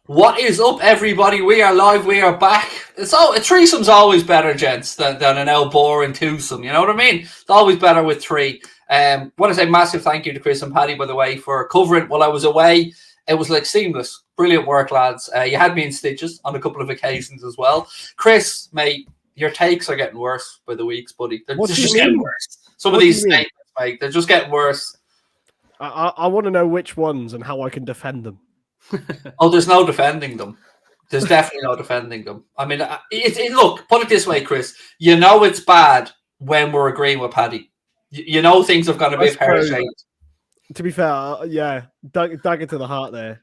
What is up, everybody? We are live. We are back. A threesome's always better, gents, than an old boring twosome. You know what I mean? It's always better with three. Want to say massive thank you to Chris and Paddy, by the way, for covering while I was away. It was like seamless. Brilliant work, lads. You had me in stitches on a couple of occasions as well. Chris, mate, your takes are getting worse by the weeks, buddy. They're just getting worse. Some of these statements, mate, they're just getting worse. I want to know which ones and how I can defend them. Oh, there's no defending them. There's definitely no defending them. I mean, look, put it this way, Chris. You know it's bad when we're agreeing with Paddy. You know things have gone a bit pear-shaped. To be fair, yeah, dagger to the heart there.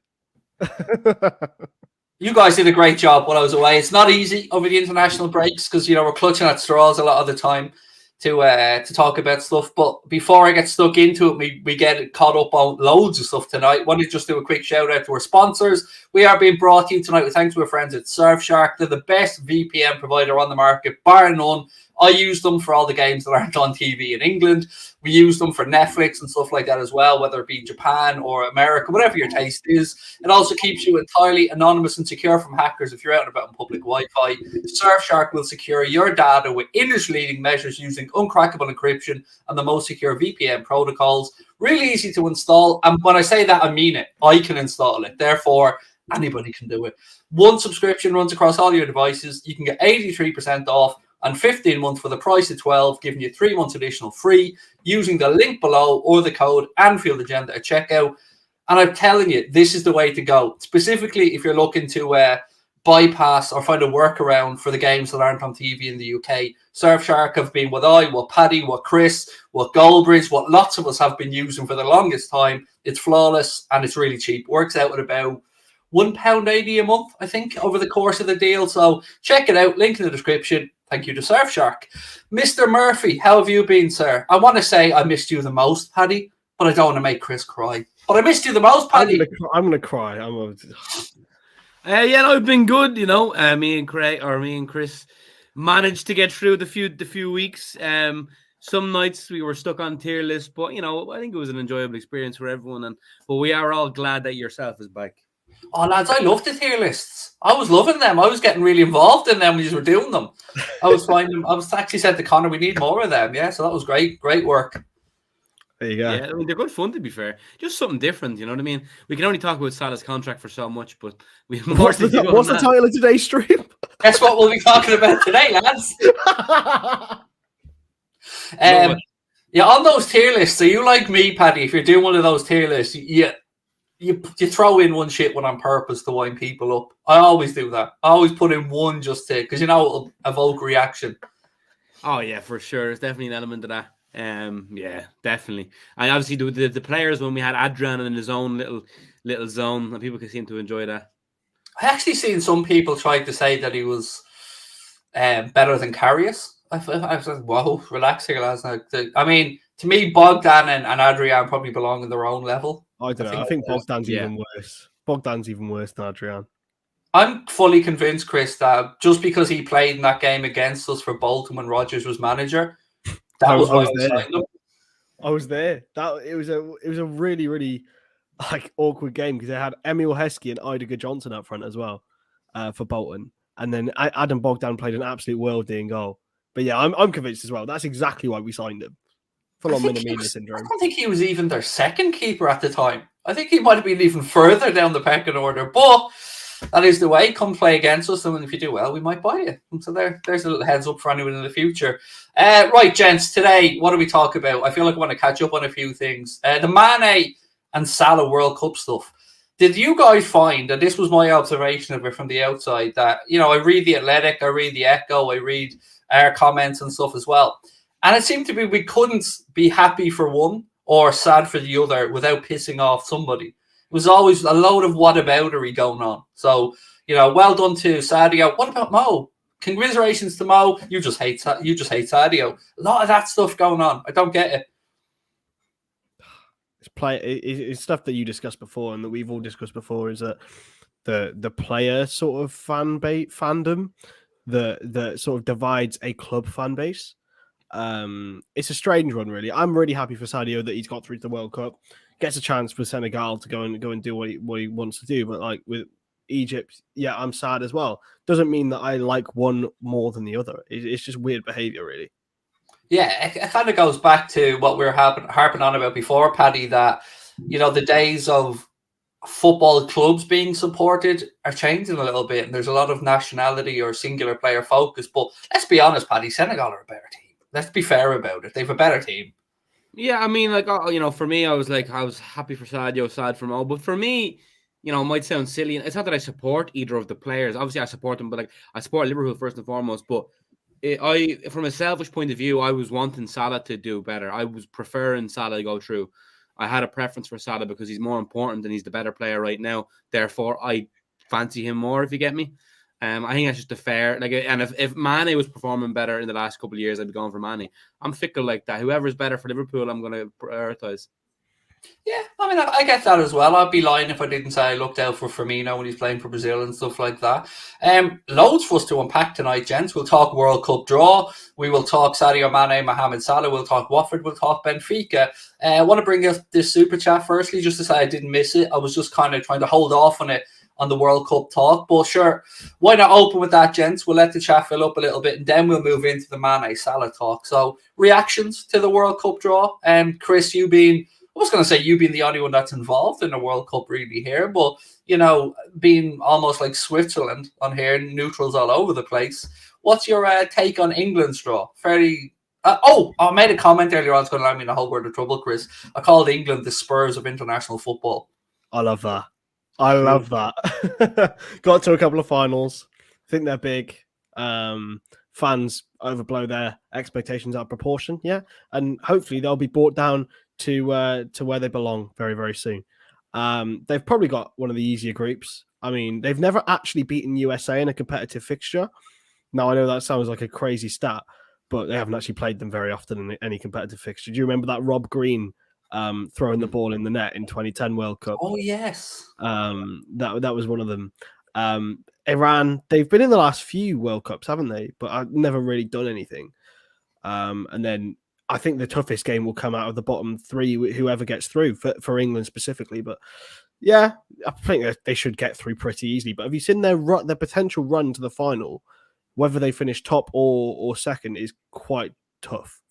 You guys did a great job while I was away. It's not easy over the international breaks because, you know, we're clutching at straws a lot of the time to talk about stuff. But before I get stuck into it, we get caught up on loads of stuff tonight. I want to just do a quick shout out to our sponsors. We are being brought to you tonight with thanks to our friends at Surfshark. They're the best VPN provider on the market, bar none. I use them for all the games that aren't on TV in England. We use them for Netflix and stuff like that as well, whether it be Japan or America, whatever your taste is. It also keeps you entirely anonymous and secure from hackers if you're out and about on public Wi-Fi. Surfshark will secure your data with industry-leading measures using uncrackable encryption and the most secure VPN protocols. Really easy to install. And when I say that, I mean it. I can install it. Therefore, anybody can do it. One subscription runs across all your devices. You can get 83% off and 15 months for the price of 12, giving you 3 months additional free using the link below or the code Anfield Agenda at checkout. And I'm telling you, this is the way to go. Specifically, if you're looking to bypass or find a workaround for the games that aren't on TV in the UK, Surfshark have been what Paddy, what Chris, what Goldbridge, what lots of us have been using for the longest time. It's flawless and it's really cheap. Works out at about £1.80 a month, I think, over the course of the deal. So check it out. Link in the description. Thank you to Surfshark. Mr. Murphy, how have you been, sir? I want to say I missed you the most, Paddy, but I don't want to make Chris cry. But I missed you the most, Paddy. I'm going to cry. Yeah, no, I've been good, you know. Me and Chris managed to get through the few weeks. Some nights we were stuck on tier list, but, you know, I think it was an enjoyable experience for everyone. But we are all glad that yourself is back. Oh, lads, I love the tier lists. I was loving them. I was getting really involved in them when you were doing them. I was actually said to Connor, we need more of them. Yeah, so that was great. Great work. There you go. Yeah, I mean, they're good fun, to be fair. Just something different, you know what I mean? We can only talk about Salah's contract for so much, but we have more what's the title of today's stream? That's what we'll be talking about today, lads. Yeah, on those tier lists, so you like me, Paddy, if you're doing one of those tier lists, you throw in one shit one on purpose to wind people up. I always do that. I always put in one just to, because, you know, it'll evoke reaction. Oh, yeah, for sure. There's definitely an element of that. Yeah, definitely. And obviously the players, when we had Adrian in his own little zone, and people could seem to enjoy that. I actually seen some people try to say that he was better than Karius. I was like, whoa, relax here, lads. I mean, to me, Bogdan and Adrian probably belong in their own level. I don't know. I think Bogdan's even worse. Bogdan's even worse than Adrian. I'm fully convinced, Chris, that just because he played in that game against us for Bolton when Rodgers was manager, I was there. It was a really, really awkward game because they had Emil Heskey and Idiger Johnson up front as well for Bolton, and then Adam Bogdan played an absolute worldie in goal. But yeah, I'm convinced as well. That's exactly why we signed him. Full on Minamino syndrome. I don't think he was even their second keeper at the time. I think he might have been even further down the pecking order. But that is the way. Come play against us, and if you do well, we might buy you. And so there's a little heads up for anyone in the future. Right, gents, today, what do we talk about? I feel like I want to catch up on a few things. The Mane and Salah World Cup stuff. Did you guys find, and this was my observation of it from the outside, that, you know, I read The Athletic, I read The Echo, I read our comments and stuff as well. And it seemed to be we couldn't be happy for one or sad for the other without pissing off somebody. It was always a load of whataboutery going on. So, you know, well done to Sadio. What about Mo? Congratulations to Mo. You just hate Sadio. A lot of that stuff going on. I don't get it. It's stuff that you discussed before and that we've all discussed before, is that the player sort of fandom that sort of divides a club fan base. It's a strange one, really. I'm really happy for Sadio that he's got through to the World Cup, gets a chance for Senegal to go and do what he wants to do. But Egypt, yeah, I'm sad as well. Doesn't mean that I like one more than the other. It's just weird behavior, really. Yeah, it kind of goes back to what we were harping on about before, Paddy, that, the days of football clubs being supported are changing a little bit, and there's a lot of nationality or singular player focus. But let's be honest, Paddy, Senegal are a better team. Let's be fair about it. They have a better team. Yeah, I mean, like, for me, I was happy for Sadio, sad for Mo. But for me, it might sound silly. It's not that I support either of the players. Obviously, I support them, but like I support Liverpool first and foremost. But from a selfish point of view, I was wanting Salah to do better. I was preferring Salah to go through. I had a preference for Salah because he's more important and he's the better player right now. Therefore, I fancy him more, if you get me. I think that's just a fair, and if Mane was performing better in the last couple of years, I'd be going for Mane. I'm fickle like that. Whoever's better for Liverpool, I'm going to prioritize. Yeah, I mean, I get that as well. I'd be lying if I didn't say I looked out for Firmino when he's playing for Brazil and stuff like that. Loads for us to unpack tonight, gents. We'll talk World Cup draw. We will talk Sadio Mane, Mohamed Salah. We'll talk Watford. We'll talk Benfica. I want to bring up this super chat firstly, just to say I didn't miss it. I was just kind of trying to hold off on it on the World Cup talk. But sure, why not open with that, gents? We'll let the chat fill up a little bit, and then we'll move into the Mane Salah talk. So, reactions to the World Cup draw. Chris, you being the only one that's involved in the World Cup really here, but, being almost like Switzerland on here, neutrals all over the place. What's your take on England's draw? Fairly... I made a comment earlier on. It's going to land me in a whole world of trouble, Chris. I called England the Spurs of international football. I love that. I love that. Got to a couple of finals. I think they're big. Fans overblow their expectations out of proportion. Yeah. And hopefully they'll be brought down to where they belong very, very soon. They've probably got one of the easier groups. I mean, they've never actually beaten USA in a competitive fixture. Now, I know that sounds like a crazy stat, but they haven't actually played them very often in any competitive fixture. Do you remember that Rob Green throwing the ball in the net in 2010 World Cup? Oh, yes. That was one of them. Iran, they've been in the last few World Cups, haven't they? But I've never really done anything. And then I think the toughest game will come out of the bottom three, whoever gets through for England specifically. But yeah, I think they should get through pretty easily. But have you seen their potential run to the final? Whether they finish top or second is quite tough.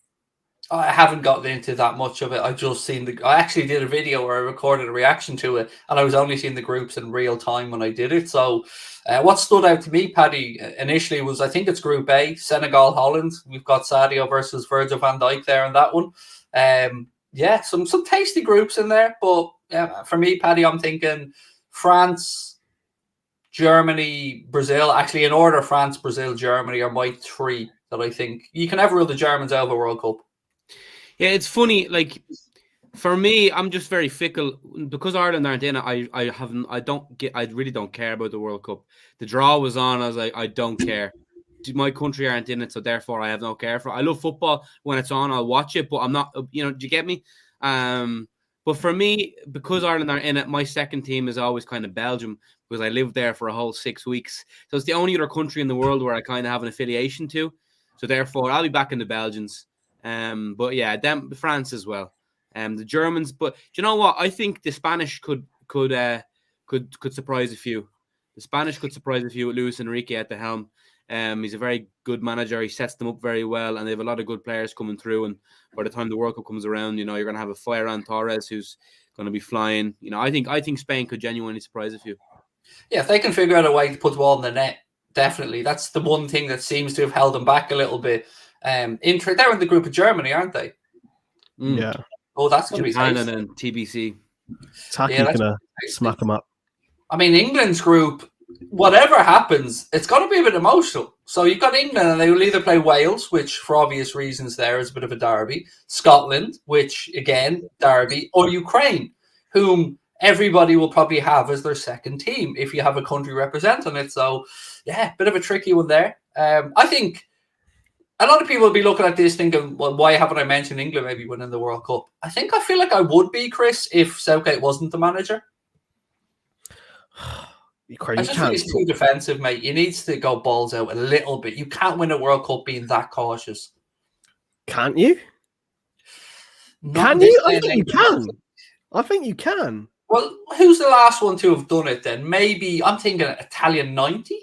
I haven't gotten into that much of it. I've just seen I actually did a video where I recorded a reaction to it, and I was only seeing the groups in real time when I did it. So what stood out to me, Paddy, initially was, I think it's Group A, Senegal, Holland. We've got Sadio versus Virgil van Dijk there in that one. Yeah, some tasty groups in there. But for me, Paddy, I'm thinking France, Germany, Brazil. Actually, in order, France, Brazil, Germany are my three that I think. You can never rule the Germans out of a World Cup. Yeah, it's funny. Like, for me, I'm just very fickle because Ireland aren't in it. I really don't care about the World Cup. The draw was on. I was like, I don't care. My country aren't in it, so therefore I have no care for it. I love football when it's on. I'll watch it, but I'm not. Do you get me? But for me, because Ireland aren't in it, my second team is always kind of Belgium because I lived there for a whole 6 weeks. So it's the only other country in the world where I kind of have an affiliation to. So therefore, I'll be back in the Belgians. But yeah, France as well. The Germans, but do you know what? I think the Spanish could surprise a few. The Spanish could surprise a few with Luis Enrique at the helm. He's a very good manager. He sets them up very well, and they have a lot of good players coming through. And by the time the World Cup comes around, you're going to have a Ferran Torres who's going to be flying. I think Spain could genuinely surprise a few. Yeah, if they can figure out a way to put the ball in the net, definitely. That's the one thing that seems to have held them back a little bit. They're in the group of Germany, aren't they? Yeah. Oh, that's going to be Japan and then TBC. Taki's going to smack them up. I mean, England's group, whatever happens, it's going to be a bit emotional. So you've got England, and they will either play Wales, which for obvious reasons there is a bit of a derby, Scotland, which again, derby, or Ukraine, whom everybody will probably have as their second team if you have a country representing it. So yeah, bit of a tricky one there. I think a lot of people will be looking at this thinking, well, why haven't I mentioned England maybe winning the World Cup? I feel like I would be, Chris, if Southgate wasn't the manager. I just think he's too defensive, mate. He needs to go balls out a little bit. You can't win a World Cup being that cautious. Can't you? Can you? I think you can. I think you can. Well, who's the last one to have done it then? Maybe, I'm thinking Italian 90,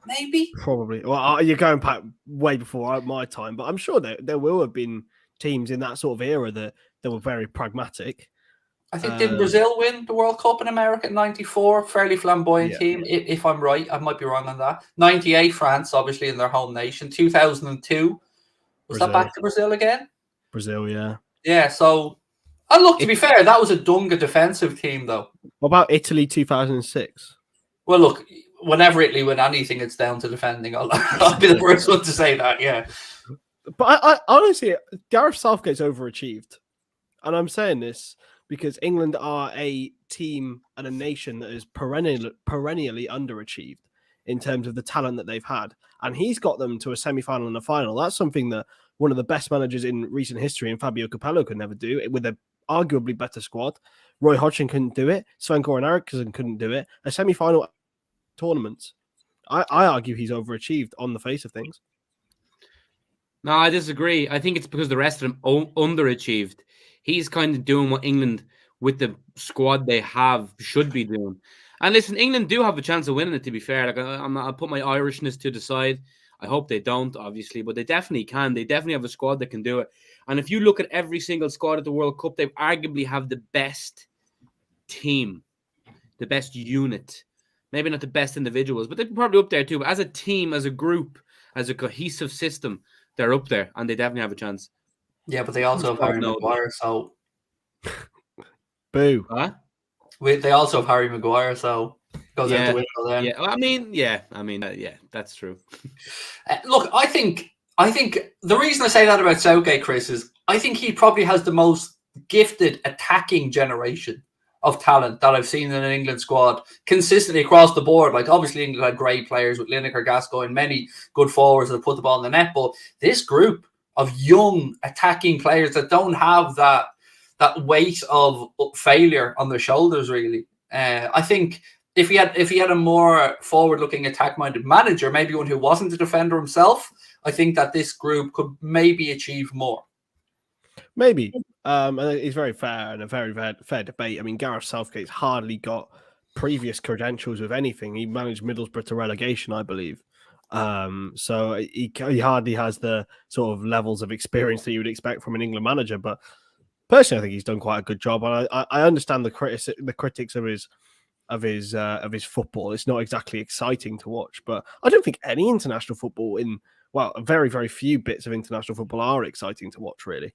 maybe? Probably. Well, you're going back way before my time, but I'm sure there will have been teams in that sort of era that were very pragmatic. I think didn't Brazil win the World Cup in America in 94? Fairly flamboyant team, if I'm right. I might be wrong on that. 98, France, obviously, in their home nation. 2002, was that back to Brazil again? Brazil, yeah. Yeah, so... And look, to be fair, that was a Dunga defensive team, though. What about Italy 2006? Well, look, whenever Italy win anything, it's down to defending. I'll be the first one to say that, yeah. But I honestly, Gareth Southgate's overachieved. And I'm saying this because England are a team and a nation that is perennially underachieved in terms of the talent that they've had. And he's got them to a semi-final and a final. That's something that one of the best managers in recent history, and Fabio Capello, could never do with a arguably better squad. Roy Hodgson couldn't do it. Sven-Goran Eriksson couldn't do it. A semi-final tournament. I argue he's overachieved on the face of things. No, I disagree. I think it's because the rest of them underachieved. He's kind of doing what England, with the squad they have, should be doing. And listen, England do have a chance of winning it, to be fair. Like, I'll put my Irishness to the side. I hope they don't, obviously, but they definitely can. They definitely have a squad that can do it. And if you look at every single squad at the World Cup, they arguably have the best team, the best unit. Maybe not the best individuals, but they're probably up there too. But as a team, as a group, as a cohesive system, they're up there, and they definitely have a chance. Yeah, but they also have Harry Maguire, so... Boo. Huh? They also have Harry Maguire, so... Goes out the window then. Yeah, that's true. Look, I think the reason I say that about Southgate, Chris, is I think he probably has the most gifted attacking generation of talent that I've seen in an England squad consistently across the board. Like, obviously, England had great players with Lineker, Gascoigne, many good forwards that put the ball in the net, but this group of young attacking players that don't have that weight of failure on their shoulders, really. I think if he had a more forward-looking, attack-minded manager, maybe one who wasn't a defender himself, I think that this group could maybe achieve more. Maybe. And it's very fair and a very fair debate. I mean, Gareth Southgate's hardly got previous credentials with anything. He managed Middlesbrough to relegation, I believe. So he hardly has the sort of levels of experience that you would expect from an England manager. But personally, I think he's done quite a good job. And I understand the critics of his football. It's not exactly exciting to watch, but I don't think any international football very, very few bits of international football are exciting to watch, really.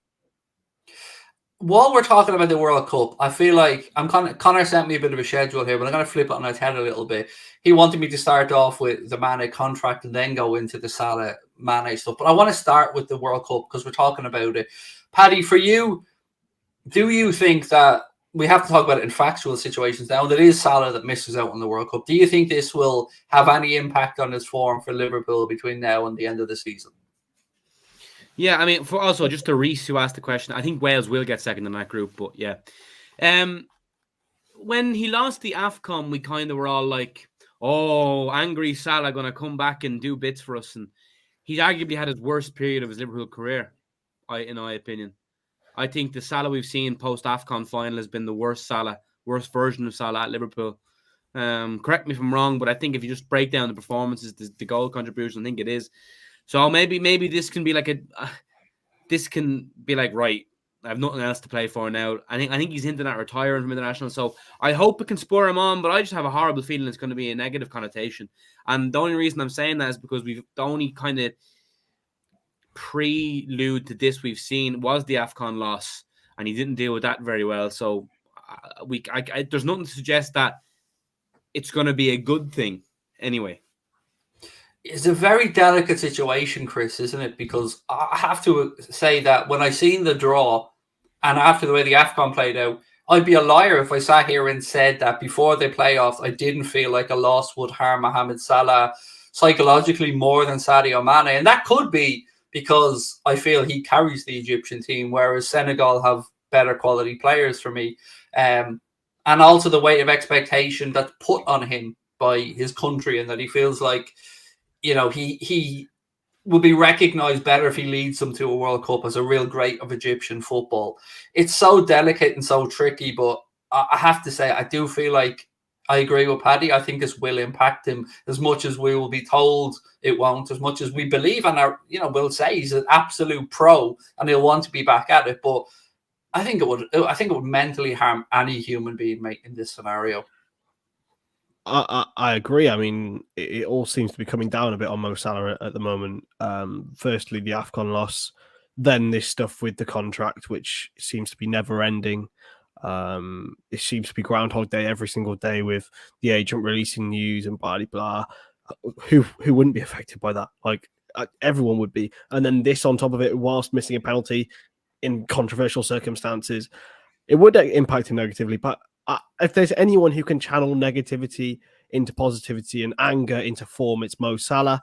While we're talking about the World Cup, I feel like Connor sent me a bit of a schedule here, but I'm going to flip it on its head a little bit. He wanted me to start off with the Mane contract and then go into the Salah Mane stuff. But I want to start with the World Cup because we're talking about it. Paddy, for you, do you think that we have to talk about it in factual situations now? That is Salah that misses out on the World Cup. Do you think this will have any impact on his form for Liverpool between now and the end of the season? Yeah, I mean, for also just to Reese who asked the question, I think Wales will get second in that group, but yeah. When he lost the AFCON, we kind of were all like, oh, angry Salah going to come back and do bits for us. And he's arguably had his worst period of his Liverpool career, in my opinion. I think the Salah we've seen post-AFCON final has been the worst version of Salah at Liverpool. Correct me if I'm wrong, but I think if you just break down the performances, the goal contribution, I think it is. So maybe this can be like right, I have nothing else to play for now. I think he's hinting at retiring from international. So I hope it can spur him on, but I just have a horrible feeling it's going to be a negative connotation. And the only reason I'm saying that is because the only kind of prelude to this we've seen was the AFCON loss, and he didn't deal with that very well. So there's nothing to suggest that it's going to be a good thing anyway. It's a very delicate situation, Chris, isn't it? Because I have to say that when I seen the draw and after the way the AFCON played out, I'd be a liar if I sat here and said that before the playoffs, I didn't feel like a loss would harm Mohamed Salah psychologically more than Sadio Mane. And that could be because I feel he carries the Egyptian team, whereas Senegal have better quality players for me. And also the weight of expectation that's put on him by his country, and that he feels like, you know, he will be recognised better if he leads them to a World Cup as a real great of Egyptian football. It's so delicate and so tricky, but I have to say, I do feel like I agree with Paddy. I think this will impact him as much as we will be told it won't, as much as we believe and we'll say he's an absolute pro and he'll want to be back at it. But I think it would mentally harm any human being, mate, in this scenario. I agree. I mean, it all seems to be coming down a bit on Mo Salah at the moment. Firstly, the AFCON loss, then this stuff with the contract, which seems to be never ending. It seems to be Groundhog Day every single day with the agent releasing news and blah, blah. Who wouldn't be affected by that? Like, everyone would be. And then this on top of it, whilst missing a penalty in controversial circumstances, it would impact him negatively. But if there's anyone who can channel negativity into positivity and anger into form, it's Mo Salah.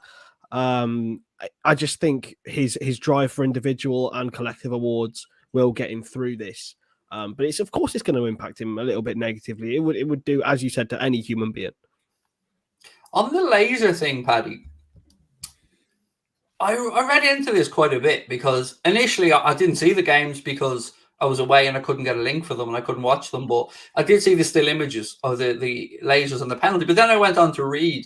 I just think his drive for individual and collective awards will get him through this. But it's going to impact him a little bit negatively. It would do, as you said, to any human being. On the laser thing, Paddy, I read into this quite a bit because initially I didn't see the games because I was away and I couldn't get a link for them and I couldn't watch them. But I did see the still images of the lasers and the penalty. But then I went on to read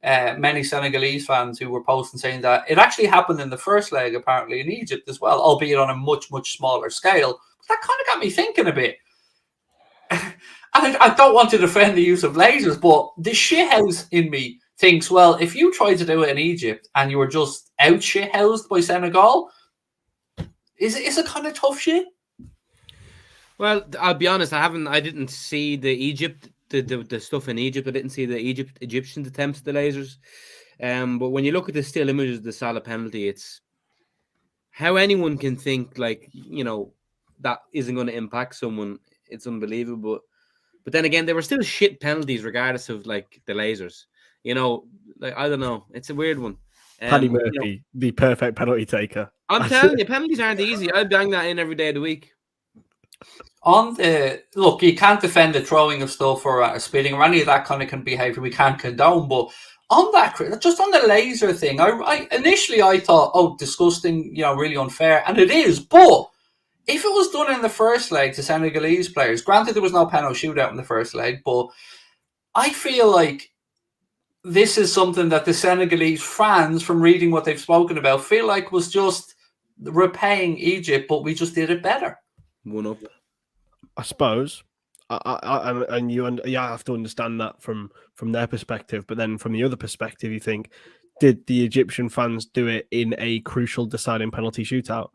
many Senegalese fans who were posting saying that it actually happened in the first leg, apparently, in Egypt as well, albeit on a much, much smaller scale. But that kind of got me thinking a bit. And I don't want to defend the use of lasers, but the shithouse in me thinks, well, if you tried to do it in Egypt and you were just out shithoused by Senegal, is it kind of tough shit? Well, I'll be honest. I didn't see the stuff in Egypt. I didn't see the Egyptians attempts at the lasers. But when you look at the still images of the Salah penalty, it's how anyone can think that isn't going to impact someone. It's unbelievable. But then again, they were still shit penalties regardless of the lasers. I don't know. It's a weird one. Paddy Murphy, the perfect penalty taker. I'm telling you, penalties aren't easy. I'd bang that in every day of the week. Look, you can't defend the throwing of stuff or spitting or any of that kind of behavior. We can't condone. But on that, just on the laser thing, I initially thought, oh, disgusting, really unfair, and it is. But if it was done in the first leg to Senegalese players, granted there was no penalty shootout in the first leg, but I feel like this is something that the Senegalese fans, from reading what they've spoken about, feel like was just repaying Egypt, but we just did it better. One up. I suppose. And you have to understand that from their perspective, but then from the other perspective, you think, did the Egyptian fans do it in a crucial deciding penalty shootout?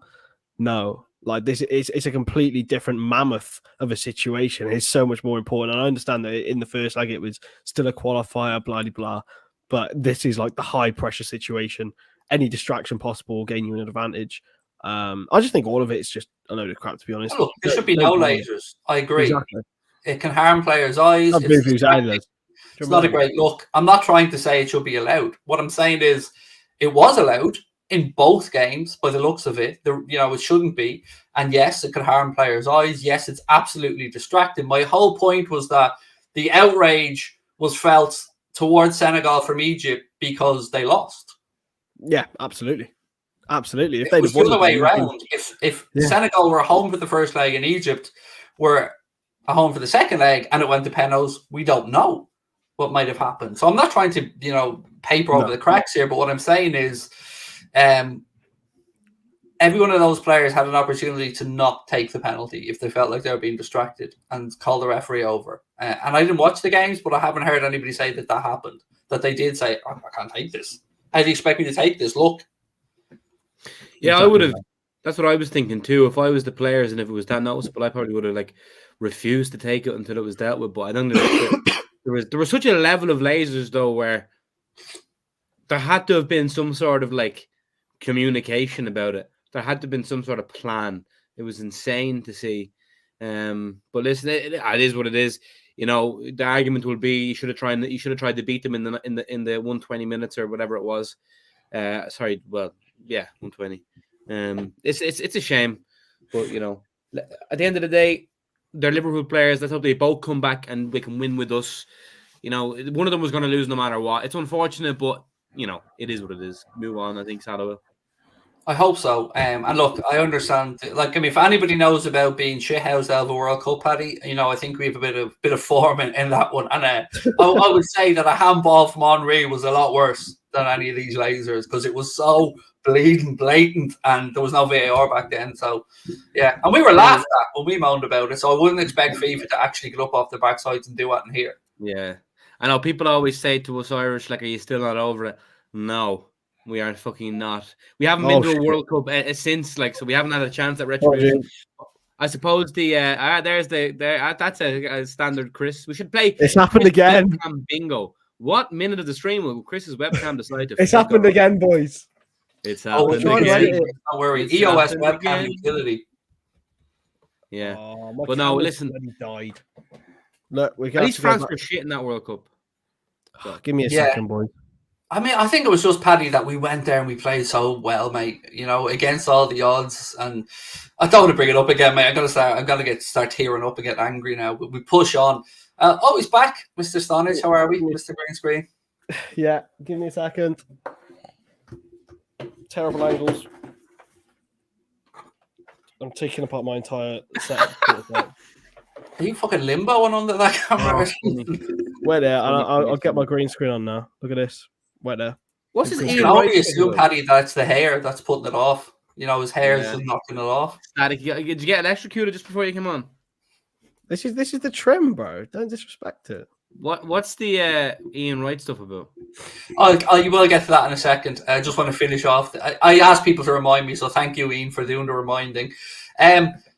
No. This, it's a completely different mammoth of a situation. It's so much more important. And I understand that in the first leg, it was still a qualifier, blah, blah, blah. But this is the high pressure situation. Any distraction possible will gain you an advantage. I just think all of it is just a load of crap, to be honest. Look, there should be no lasers. I agree. Exactly. It can harm players' eyes. It's not a great look. I'm not trying to say it should be allowed. What I'm saying is it was allowed in both games by the looks of it. It shouldn't be. And yes, it could harm players' eyes. Yes, it's absolutely distracting. My whole point was that the outrage was felt towards Senegal from Egypt because they lost. Yeah, absolutely. Absolutely. If it was the other way around, if Senegal were home for the first leg and Egypt were home for the second leg and it went to penalties, we don't know what might have happened. So I'm not trying to, paper over the cracks here, but what I'm saying is every one of those players had an opportunity to not take the penalty if they felt like they were being distracted and call the referee over. And I didn't watch the games, but I haven't heard anybody say that happened, that they did say, oh, I can't take this. How do you expect me to take this? Look. Yeah, exactly. I would have. That's what I was thinking too. If I was the players and if it was that noticeable, I probably would have refused to take it until it was dealt with. But I don't know. There was such a level of lasers though where there had to have been some sort of communication about it. There had to have been some sort of plan. It was insane to see. But listen, it is what it is. The argument will be you should have tried to beat them in the 120 minutes or whatever it was. 120. It's a shame, but at the end of the day, they're Liverpool players. Let's hope they both come back and they can win with us. One of them was going to lose no matter what. It's unfortunate, but it is what it is. Move on. I think Salah will. I hope so. And look, I understand. Like, I mean, if anybody knows about being shithoused out of a World Cup, Paddy, I think we have a bit of form in that one. And I would say that a handball from Henry was a lot worse than any of these lasers because it was so bleeding blatant, and there was no VAR back then. So, yeah, and we were laughed at when we moaned about it. So I wouldn't expect FIFA to actually get up off their backsides and do it in here. Yeah, I know people always say to us Irish, like, "Are you still not over it?" No. We are fucking not. We haven't been to a World Cup since, like, so we haven't had a chance at retribution. I suppose that's a standard, Chris. We should play. It's happened again. Bingo. What minute of the stream will Chris's webcam decide to? It's happened again, boys. It's happened again. Don't worry. EOS webcam utility. Yeah, but no, listen. Died. Look, at least France were shit in that World Cup. So. Give me a second, boys. I mean, I think it was just, Paddy, that we went there and we played so well, mate. Against all the odds. And I don't want to bring it up again, mate. I'm gonna start tearing up and get angry now. But we push on. He's back, Mr. Stonadge. How are we, Mr. Green Screen? Yeah, give me a second. Terrible angles. I'm taking apart my entire set. Are you fucking limboing under that camera? Wait there. I'll get my green screen on now. Look at this. Wait there. What's his Ian Wright? Assume, Paddy, that's the hair that's putting it off. His hair is just knocking it off. Did you get electrocuted just before you came on? This is the trim, bro. Don't disrespect it. What's the Ian Wright stuff about? You will get to that in a second. I just want to finish off. I asked people to remind me, so thank you, Ian, for doing the reminding.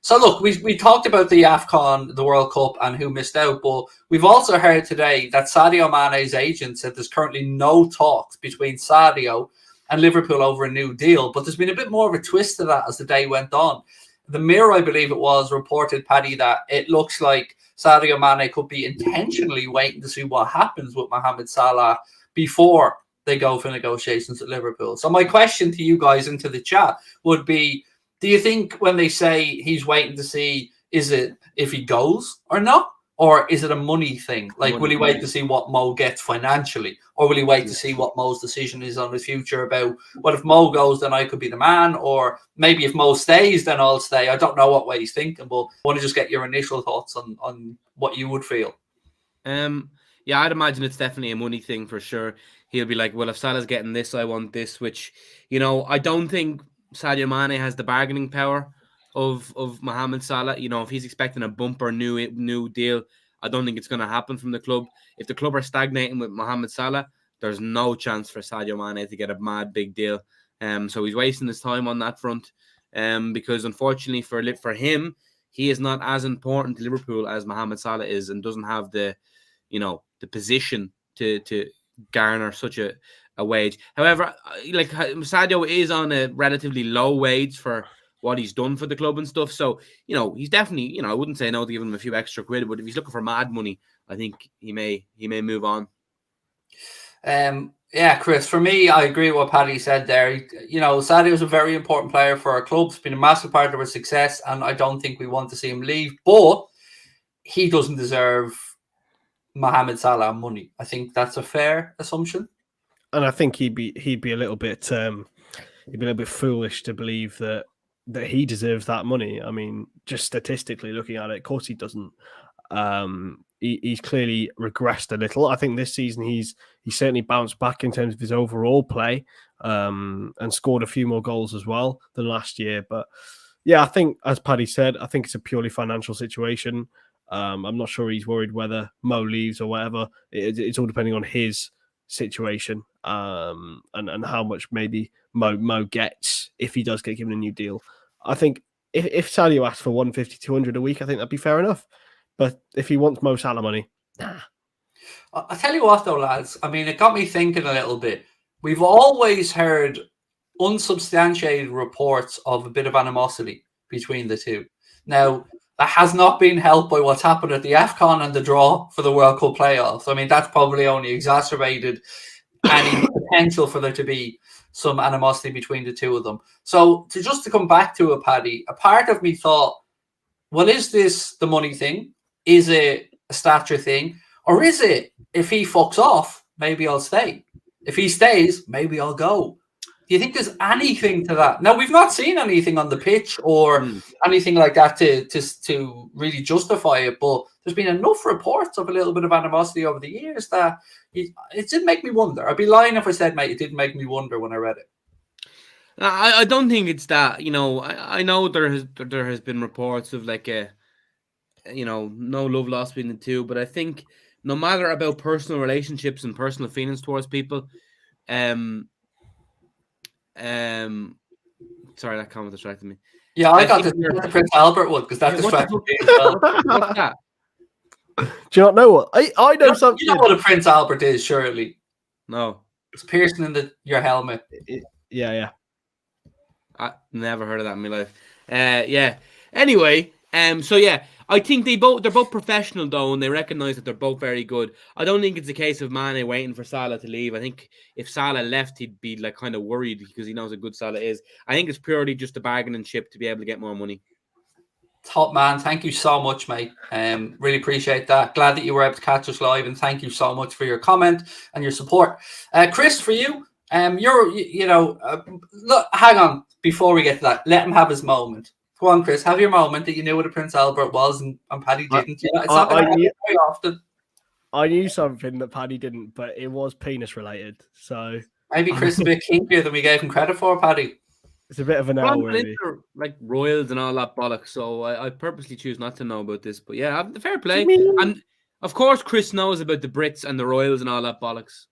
So look, we talked about the AFCON, the World Cup, and who missed out, but we've also heard today that Sadio Mane's agent said there's currently no talks between Sadio and Liverpool over a new deal, but there's been a bit more of a twist to that as the day went on. The Mirror, I believe it was, reported, Paddy, that it looks like Sadio Mane could be intentionally waiting to see what happens with Mohamed Salah before they go for negotiations at Liverpool. So my question to you guys into the chat would be, do you think when they say he's waiting to see, is it if he goes or not? Or is it a money thing? Like, will he wait to see what Mo gets financially? Or will he wait to see what Mo's decision is on his future about, well, if Mo goes, then I could be the man. Or maybe if Mo stays, then I'll stay. I don't know what way he's thinking, but I want to just get your initial thoughts on what you would feel. Yeah, I'd imagine it's definitely a money thing for sure. He'll be like, well, if Salah's getting this, I want this, which, I don't think Sadio Mane has the bargaining power of Mohamed Salah. If he's expecting a bumper new deal, I don't think it's going to happen from the club. If the club are stagnating with Mohamed Salah, there's no chance for Sadio Mane to get a mad big deal. So he's wasting his time on that front. Because unfortunately for him, he is not as important to Liverpool as Mohamed Salah is, and doesn't have the position to garner such a wage. However, like, Sadio is on a relatively low wage for what he's done for the club and stuff. So, he's definitely, I wouldn't say no to giving him a few extra quid, but if he's looking for mad money, I think he may move on. Yeah, Chris, for me, I agree with what Paddy said there. Sadio is a very important player for our club. It's been a massive part of our success, and I don't think we want to see him leave, but he doesn't deserve Mohamed Salah money. I think that's a fair assumption. And I think he'd be a little bit foolish to believe that he deserves that money. I mean, just statistically looking at it, of course he doesn't. He's clearly regressed a little. I think this season he's certainly bounced back in terms of his overall play, and scored a few more goals as well than last year. But yeah, I think, as Paddy said, I think it's a purely financial situation. I'm not sure he's worried whether Mo leaves or whatever. It's all depending on his situation, and how much maybe Mo gets if he does get given a new deal. I think if Sadio asks for 150, 200 a week, I think that'd be fair enough. But if he wants Mo Salah money, nah. I'll tell you what though, lads. I mean, it got me thinking a little bit. We've always heard unsubstantiated reports of a bit of animosity between the two. Now, that has not been helped by what's happened at the AFCON and the draw for the World Cup playoffs. I mean, that's probably only exacerbated any potential for there to be some animosity between the two of them. So to come back to it, Paddy, a part of me thought, well, is this the money thing? Is it a stature thing? Or is it, if he fucks off, maybe I'll stay? If he stays, maybe I'll go. Do you think there's anything to that? Now, we've not seen anything on the pitch or anything like that to really justify it, but there's been enough reports of a little bit of animosity over the years that it did make me wonder. I'd be lying if I said, mate, it didn't make me wonder when I read it. I don't think it's that. I know there has been reports of like no love lost between the two, but I think no matter about personal relationships and personal feelings towards people, sorry, that comment distracted me. Yeah, I got the Prince Albert one because that distracted me as well. What's that? Do you not know what? I know something. You know what a Prince Albert is, surely. No. It's piercing in your helmet. Yeah. I never heard of that in my life. Yeah. Anyway, so yeah, I think they're both professional though, and they recognise that they're both very good. I don't think it's a case of Mane waiting for Salah to leave. I think if Salah left, he'd be like kind of worried because he knows how good Salah is. I think it's purely just a bargaining chip to be able to get more money. Top man, thank you so much, mate. Really appreciate that. Glad that you were able to catch us live, and thank you so much for your comment and your support. Chris, for you, look, hang on before we get to that. Let him have his moment. Go on, Chris. Have your moment that you knew what a Prince Albert was and Paddy didn't. It's not going to happen very often. I knew something that Paddy didn't, but it was penis related. So maybe Chris is a bit kinkier than we gave him credit for, Paddy. It's a bit of an L, really. Like royals and all that bollocks. So I purposely choose not to know about this. But yeah, the fair play. And of course, Chris knows about the Brits and the royals and all that bollocks.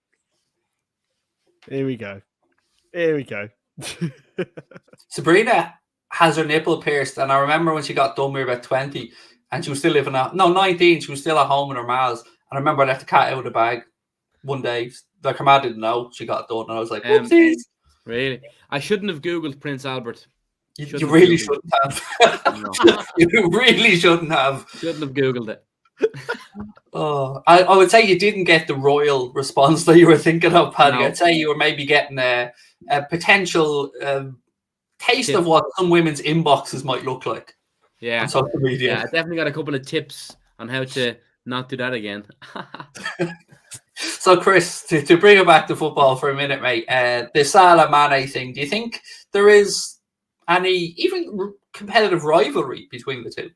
Here we go. Sabrina has her nipple pierced, and I remember when she got done, we were about 20, and she was still living out. No, 19. She was still at home in her ma's. And I remember I left the cat out of the bag one day. Like her ma didn't know she got done, and I was like, "Whoopsies!" Really, I shouldn't have Googled Prince Albert. You really shouldn't have. No. You really shouldn't have. Shouldn't have Googled it. Oh, I would say you didn't get the royal response that you were thinking of, Paddy. No. I'd say you were maybe getting a potential taste of what some women's inboxes might look like. Yeah, on social media. Yeah, I definitely got a couple of tips on how to not do that again. So, Chris, to bring it back to football for a minute, mate, the Salah Mane thing, do you think there is any even competitive rivalry between the two?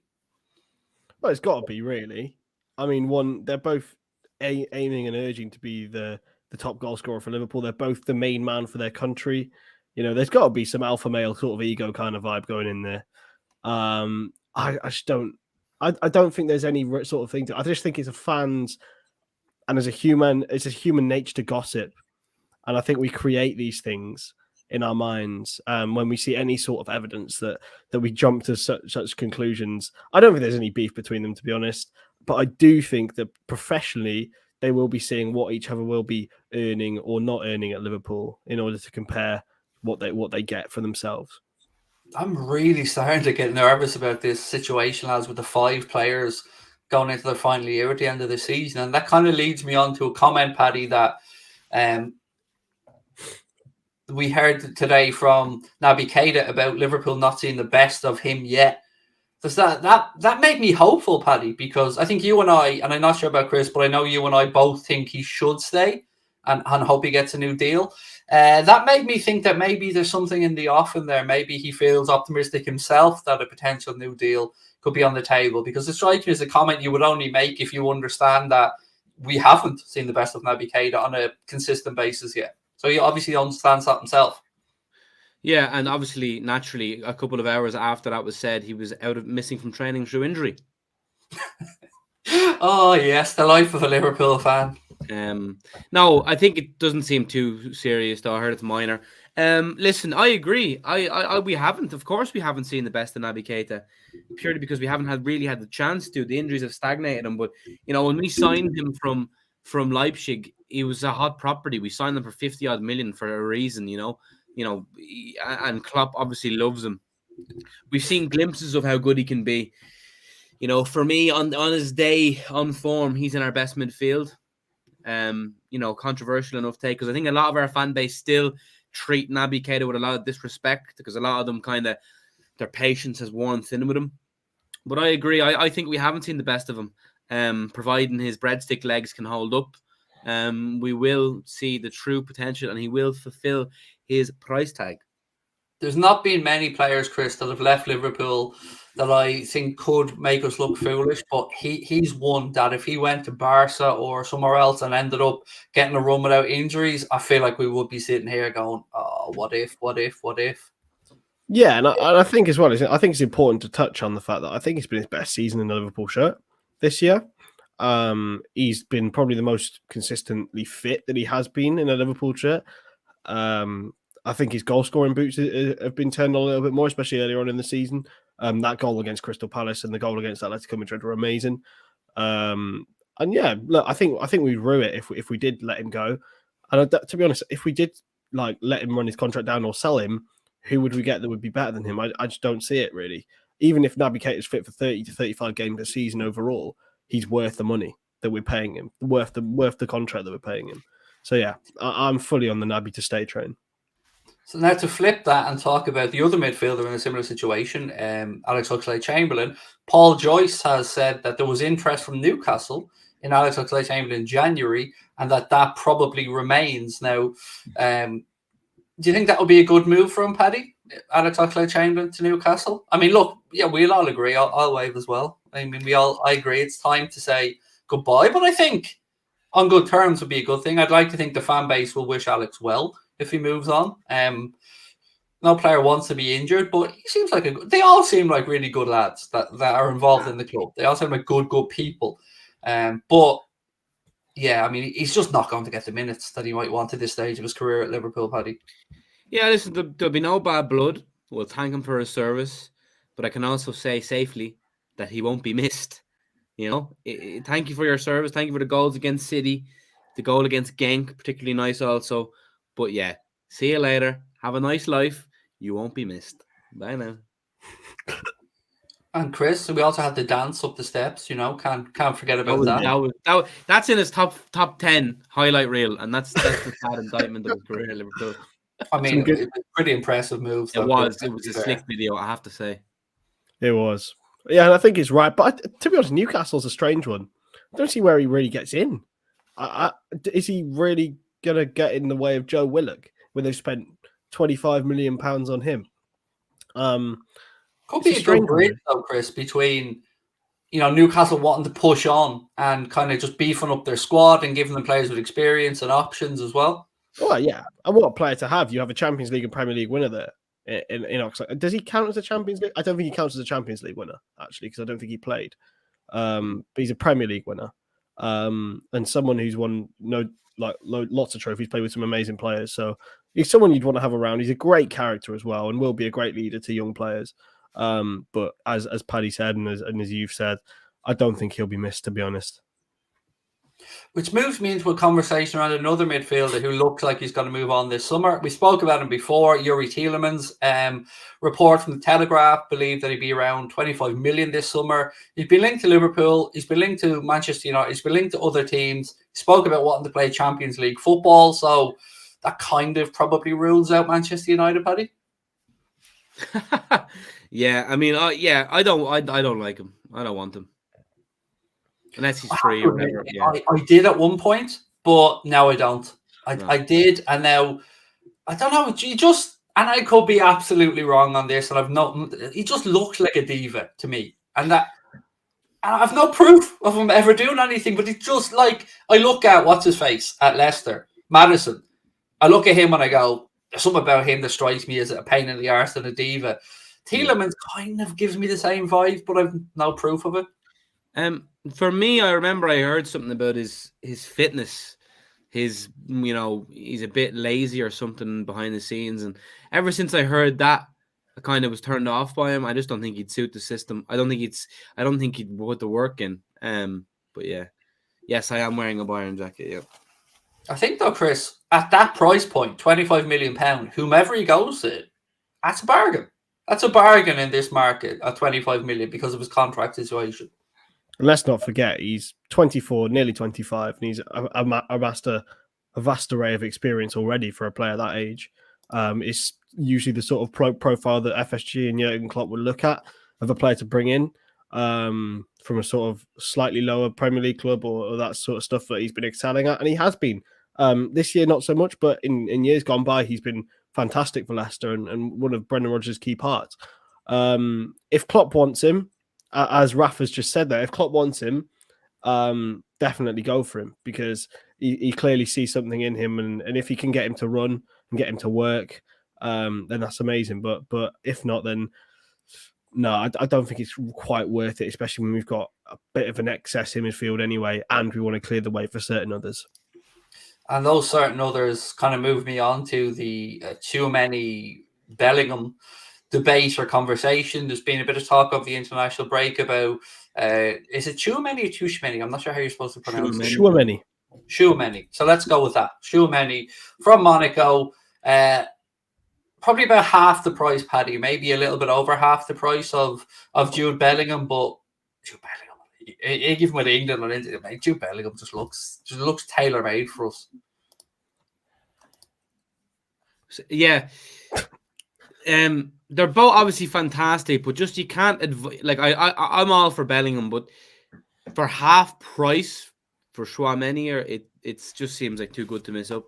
Well, it's got to be, really. I mean, they're both aiming and urging to be the top goal scorer for Liverpool. They're both the main man for their country. There's got to be some alpha male sort of ego kind of vibe going in there. I just don't. I don't think there's any sort of thing I just think it's a fans, and as a human, it's a human nature to gossip, and I think we create these things in our minds when we see any sort of evidence that we jump to such conclusions. I don't think there's any beef between them, to be honest, but I do think that professionally they will be seeing what each other will be earning or not earning at Liverpool in order to compare what they get for themselves. I'm really starting to get nervous about this situation, as with the 5 players going into their final year at the end of the season. And that kind of leads me on to a comment, Paddy, that we heard today from Naby Keita about Liverpool not seeing the best of him yet. Does that made me hopeful, Paddy? Because I think you and I'm not sure about Chris, but I know you and I both think he should stay and hope he gets a new deal. That made me think that maybe there's something in the offing there. Maybe he feels optimistic himself that a potential new deal could be on the table, because it strikes me as a comment you would only make if you understand that we haven't seen the best of Naby Keita on a consistent basis yet. So he obviously understands that himself. Yeah, and obviously, naturally, a couple of hours after that was said, he was missing from training through injury. Oh, yes, the life of a Liverpool fan. No, I think it doesn't seem too serious, though. I heard it's minor. Listen, I agree. We haven't, of course, we haven't seen the best of Naby Keita, purely because we haven't really had the chance to. The injuries have stagnated him. But when we signed him from Leipzig, he was a hot property. We signed him for 50-odd million for a reason, and Klopp obviously loves him. We've seen glimpses of how good he can be. For me, on his day, on form, he's in our best midfield. Controversial enough take, because I think a lot of our fan base still treat Naby Keita with a lot of disrespect, because a lot of them kind of, their patience has worn thin with him. But I agree. I think we haven't seen the best of him. Providing his breadstick legs can hold up, we will see the true potential, and he will fulfill his price tag. There's not been many players, Chris, that have left Liverpool that I think could make us look foolish, but he's one that if he went to Barca or somewhere else and ended up getting a run without injuries, I feel like we would be sitting here going, oh, what if? Yeah, and I think as well, I think it's important to touch on the fact that I think it's been his best season in the Liverpool shirt this year. He's been probably the most consistently fit that he has been in a Liverpool shirt. I think his goal scoring boots have been turned on a little bit more, especially earlier on in the season. That goal against Crystal Palace and the goal against Atletico Madrid were amazing. And yeah, look, I think we'd rue it if we did let him go. And to be honest, if we did like let him run his contract down or sell him, who would we get that would be better than him? I just don't see it really. Even if Naby Keita's fit for 30 to 35 games a season overall, he's worth the money that we're paying him, worth the contract that we're paying him. So yeah, I'm fully on the Naby to stay train. So now to flip that and talk about the other midfielder in a similar situation, Alex Oxlade-Chamberlain. Paul Joyce has said that there was interest from Newcastle in Alex Oxlade-Chamberlain in January, and that probably remains. Now, do you think that would be a good move for him, Paddy? Alex Oxlade-Chamberlain to Newcastle? I mean, look, yeah, we'll all agree. I'll wave as well. I mean, I agree. It's time to say goodbye, but I think on good terms would be a good thing. I'd like to think the fan base will wish Alex well if he moves on. No player wants to be injured, but he seems like they all seem like really good lads that are involved in the club. They all seem like good people. But yeah, I mean, he's just not going to get the minutes that he might want at this stage of his career at Liverpool, Paddy. Yeah, listen, there'll be no bad blood. We'll thank him for his service, but I can also say safely that he won't be missed. You know, thank you for your service. Thank you for the goals against City, the goal against Genk, particularly nice also. But yeah, see you later. Have a nice life. You won't be missed. Bye now. And Chris, we also had the dance up the steps. You know, can't forget about that. That's in his top 10 highlight reel, and that's the sad indictment of his career at Liverpool. I mean, it was pretty impressive moves. It was a slick video, I have to say. It was. Yeah, and I think it's right. But to be honest, Newcastle's a strange one. I don't see where he really gets in. Is he really going to get in the way of Joe Willock when they've spent £25 million on him? Could be a good bridge, though, Chris, between Newcastle wanting to push on and kind of just beefing up their squad and giving them players with experience and options as well. Oh, yeah. And what a player to have. You have a Champions League and Premier League winner there in Oxford. Does he count as a Champions League? I don't think he counts as a Champions League winner, actually, because I don't think he played. But he's a Premier League winner. And someone who's won lots of trophies, played with some amazing players. So he's someone you'd want to have around. He's a great character as well and will be a great leader to young players. But as Paddy said and as you've said, I don't think he'll be missed, to be honest. Which moves me into a conversation around another midfielder who looks like he's going to move on this summer. We spoke about him before, Youri Tielemans. Report from the Telegraph believed that he'd be around 25 million this summer. He's been linked to Liverpool. He's been linked to Manchester United. He's been linked to other teams. He spoke about wanting to play Champions League football. So that kind of probably rules out Manchester United, Paddy. Yeah, I mean, I don't like him. I don't want him. Unless he's free or whatever. Yeah. I did at one point, but now I don't. I did, and now I don't know. And I could be absolutely wrong on this, and he just looks like a diva to me, and I've no proof of him ever doing anything. But it's just like I look at what's his face at Leicester, Maddison. I look at him and I go, there's something about him that strikes me as a pain in the arse and a diva. Tielemans kind of gives me the same vibe, but I've no proof of it. For me, I remember I heard something about his fitness. He's a bit lazy or something behind the scenes, and ever since I heard that, I kind of was turned off by him. I just don't think he'd suit the system. I don't think he'd put the work in. But yeah, yes, I am wearing a Bayern jacket. Yeah, I think though, Chris, at that price point, £25 million, whomever he goes to, that's a bargain. That's a bargain in this market at 25 million because of his contract situation. And let's not forget, he's 24, nearly 25, and he's amassed a vast array of experience already for a player that age. It's usually the sort of profile that FSG and Jurgen Klopp would look at of a player to bring in from a sort of slightly lower Premier League club or that sort of stuff that he's been excelling at. And he has been. This year, not so much, but in years gone by, he's been fantastic for Leicester and one of Brendan Rodgers' key parts. If Klopp wants him, as Rafa's just said there, if Klopp wants him, definitely go for him, because he clearly sees something in him, and if he can get him to run and get him to work, then that's amazing. But if not, then no, I don't think it's quite worth it, especially when we've got a bit of an excess in midfield anyway, and we want to clear the way for certain others. And those certain others kind of move me on to the Tielemans Bellingham debate or conversation. There's been a bit of talk of the international break about is it Tielemans or Tielemans? I'm not sure how you're supposed to pronounce it. Tielemans. So let's go with that. Tielemans from Monaco. Probably about half the price, Paddy. Maybe a little bit over half the price of Jude Bellingham, but Jude Bellingham, even with England or India, mate, Jude Bellingham just looks tailor made for us. Yeah, they're both obviously fantastic, but just you can't I'm all for Bellingham, but for half price for Tielemans, it just seems like too good to miss up.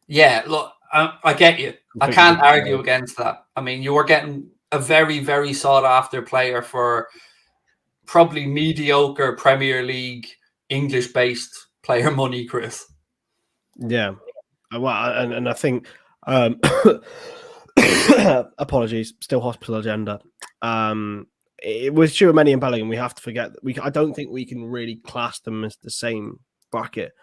Yeah, look, I get you. I can't argue against that. I mean, you were getting a very, very sought-after player for probably mediocre Premier League English-based player money, Chris. Yeah, well, and I think apologies, still hospital agenda. With Tielemans and Bellingham, we have to forget that I don't think we can really class them as the same bracket.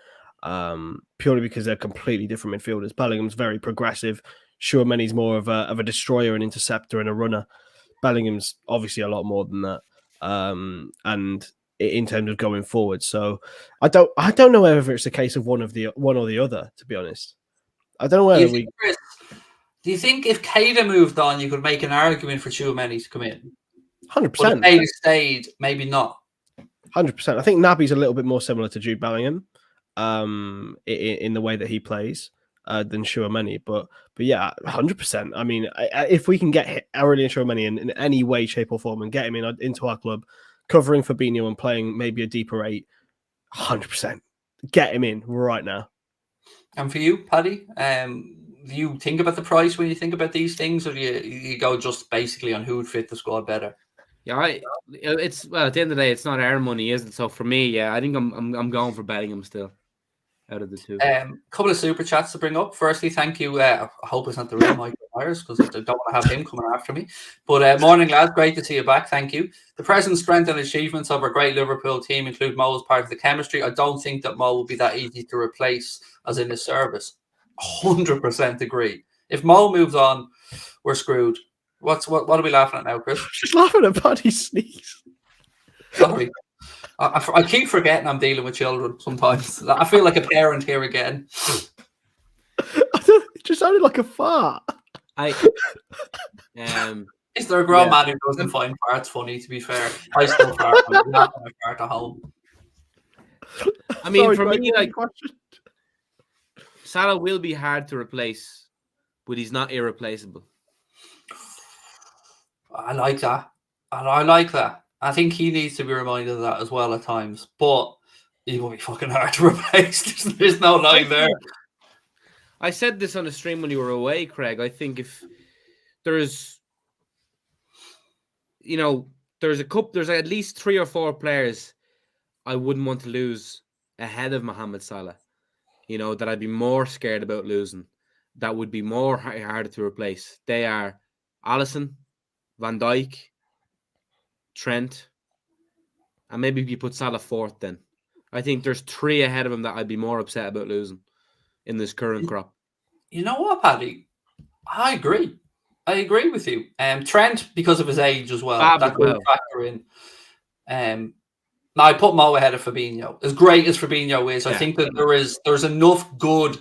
Purely because they're completely different midfielders. Bellingham's very progressive. Tielemans more of a destroyer, an interceptor, and a runner. Bellingham's obviously a lot more than that. And in terms of going forward, so I don't know whether it's a case of one or the other. To be honest, I don't know whether Do you think if Keita moved on, you could make an argument for Tielemans to come in? 100%. If Keita stayed, maybe not. 100%. I think Naby's a little bit more similar to Jude Bellingham. In the way that he plays than Tielemans, but yeah, 100%. I mean, if we can get Aurelien Tielemans in any way, shape, or form and get him into our club, covering Fabinho and playing maybe a deeper 8, 100%. Get him in right now. And for you, Paddy, do you think about the price when you think about these things, or do you go just basically on who would fit the squad better? Yeah, it's at the end of the day, it's not our money, is it? So for me, yeah, I think I'm going for Bellingham still. Out of the two. Couple of super chats to bring up. Firstly, thank you. I hope it's not the real Michael Myers, because I don't want to have him coming after me. But morning, lads. Great to see you back. Thank you. The present strength and achievements of our great Liverpool team include Mo as part of the chemistry. I don't think that Mo will be that easy to replace as in his service. 100% agree. If Mo moves on, we're screwed. What are we laughing at now, Chris? Just laughing at Paddy's sneeze. Sorry. I keep forgetting I'm dealing with children sometimes. I feel like a parent here again. It just sounded like a fart. Is there a grown man who doesn't find farts funny, to be fair? I still fart. I'm not going to fart at home. I mean, for me, like, Salah will be hard to replace, but he's not irreplaceable. I like that. I like that. I think he needs to be reminded of that as well at times. But he will be fucking hard to replace. There's no line there. I said this on a stream when you were away, Craig. I think if there's at least 3 or 4 players I wouldn't want to lose ahead of Mohamed Salah. That I'd be more scared about losing. That would be more harder to replace. They are Alisson, Van Dijk, Trent, and maybe if you put Salah 4th then. I think there's 3 ahead of him that I'd be more upset about losing in this current crop. You know what, Paddy? I agree. I agree with you. Trent, because of his age as well. That will factor in. Now, I put Mo ahead of Fabinho. As great as Fabinho is, I think that there's enough good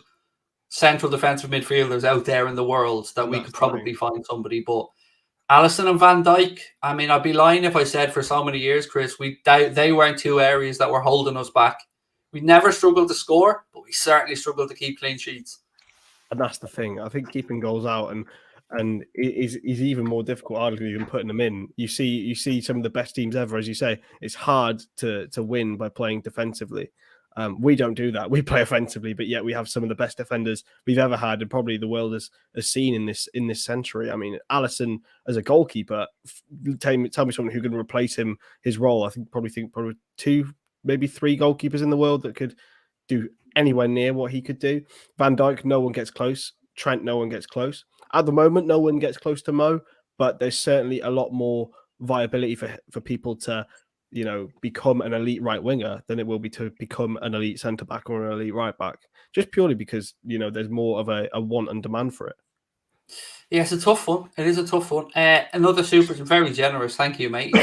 central defensive midfielders out there in the world that we could probably find somebody. But Alisson and Van Dijk, I mean, I'd be lying if I said for so many years, Chris, they weren't 2 areas that were holding us back. We never struggled to score, but we certainly struggled to keep clean sheets. And that's the thing. I think keeping goals out and is even more difficult, arguably, than putting them in. You see some of the best teams ever, as you say. It's hard to win by playing defensively. We don't do that. We play offensively, but yet we have some of the best defenders we've ever had, and probably the world has seen in this century. I mean, Alisson as a goalkeeper, tell me someone who can replace him, his role. I think probably 2, maybe 3 goalkeepers in the world that could do anywhere near what he could do. Van Dijk, no one gets close. Trent, no one gets close. At the moment, no one gets close to Mo, but there's certainly a lot more viability for people to, become an elite right winger than it will be to become an elite centre back or an elite right back, just purely because, there's more of a want and demand for it. Yeah, it's a tough one. It is a tough one. Another super, very generous. Thank you, mate.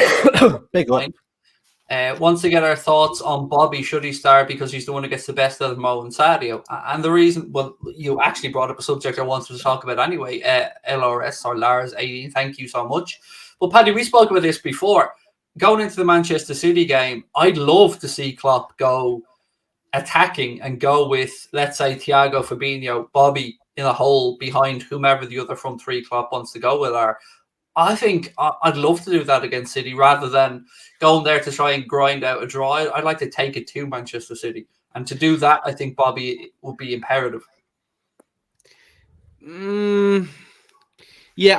Big up. Wants to get our thoughts on Bobby. Should he start because he's the one who gets the best out of Mo and Sadio? And the reason, well, you actually brought up a subject I wanted to talk about anyway. LRS or Lars 18. Thank you so much. But Paddy, we spoke about this before. Going into the Manchester City game, I'd love to see Klopp go attacking and go with, let's say, Thiago, Fabinho, Bobby in a hole behind whomever the other front three Klopp wants to go with are. I think I'd love to do that against City rather than going there to try and grind out a draw. I'd like to take it to Manchester City. And to do that, I think Bobby would be imperative. Yeah,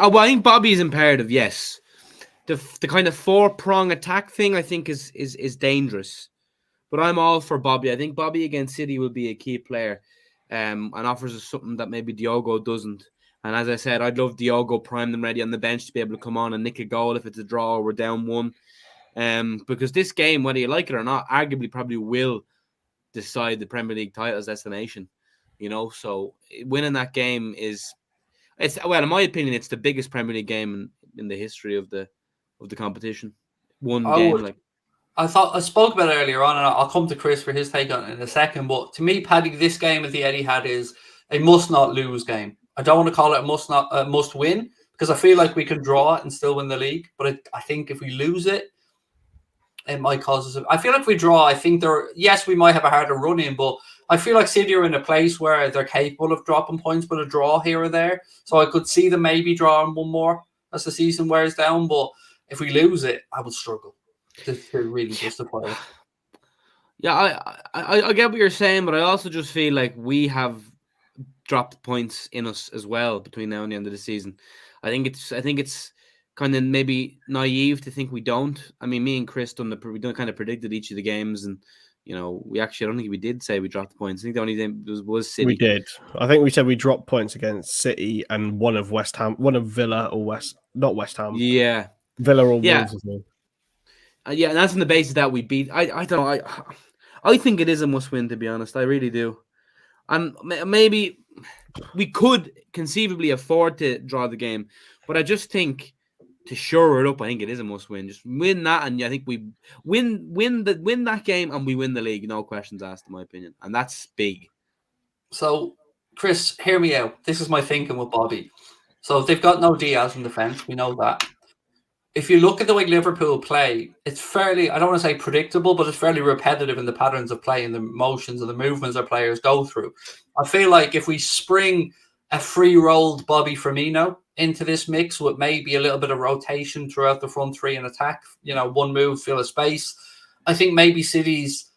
well, I think Bobby is imperative, yes. The kind of 4-prong attack thing, I think, is dangerous. But I'm all for Bobby. I think Bobby against City will be a key player and offers us something that maybe Diogo doesn't. And as I said, I'd love Diogo primed and ready on the bench to be able to come on and nick a goal if it's a draw or we're down 1. Because this game, whether you like it or not, arguably probably will decide the Premier League title's destination. So winning that game in my opinion, it's the biggest Premier League game in the history of the competition. I spoke about it earlier on, and I'll come to Chris for his take on it in a second. But to me, Paddy, this game at the Etihad is a must not lose game. I don't want to call it a must win because I feel like we can draw it and still win the league. But I think if we lose it, it might cause us. I feel like if we draw, I think we might have a harder run in, but I feel like City are in a place where they're capable of dropping points with a draw here or there. So I could see them maybe drawing one more as the season wears down. But if we lose it, I would struggle to really justify it. Yeah, I get what you're saying, but I also just feel like we have dropped points in us as well between now and the end of the season. I think it's kind of maybe naive to think we don't. I mean, me and Chris kind of predicted each of the games, and we actually, I don't think we did say we dropped the points. I think the only thing was City. We did. I think we said we dropped points against City and one of West Ham, one of Villa or not West Ham. Yeah, Villa or Wolves. Yeah, and that's on the basis that we beat. I don't know. I think it is a must win, to be honest. I really do. And maybe we could conceivably afford to draw the game, but I just think to shore it up, I think it is a must win. Just win that, and I think we win that game, and we win the league. No questions asked, in my opinion, and that's big. So, Chris, hear me out. This is my thinking with Bobby. So they've got no Diaz in defence. We know that. If you look at the way Liverpool play, it's fairly, I don't want to say predictable, but it's fairly repetitive in the patterns of play and the motions and the movements our players go through. I feel like if we spring a free-rolled Bobby Firmino into this mix with maybe a little bit of rotation throughout the front three and attack, one move, fill a space, I think maybe City's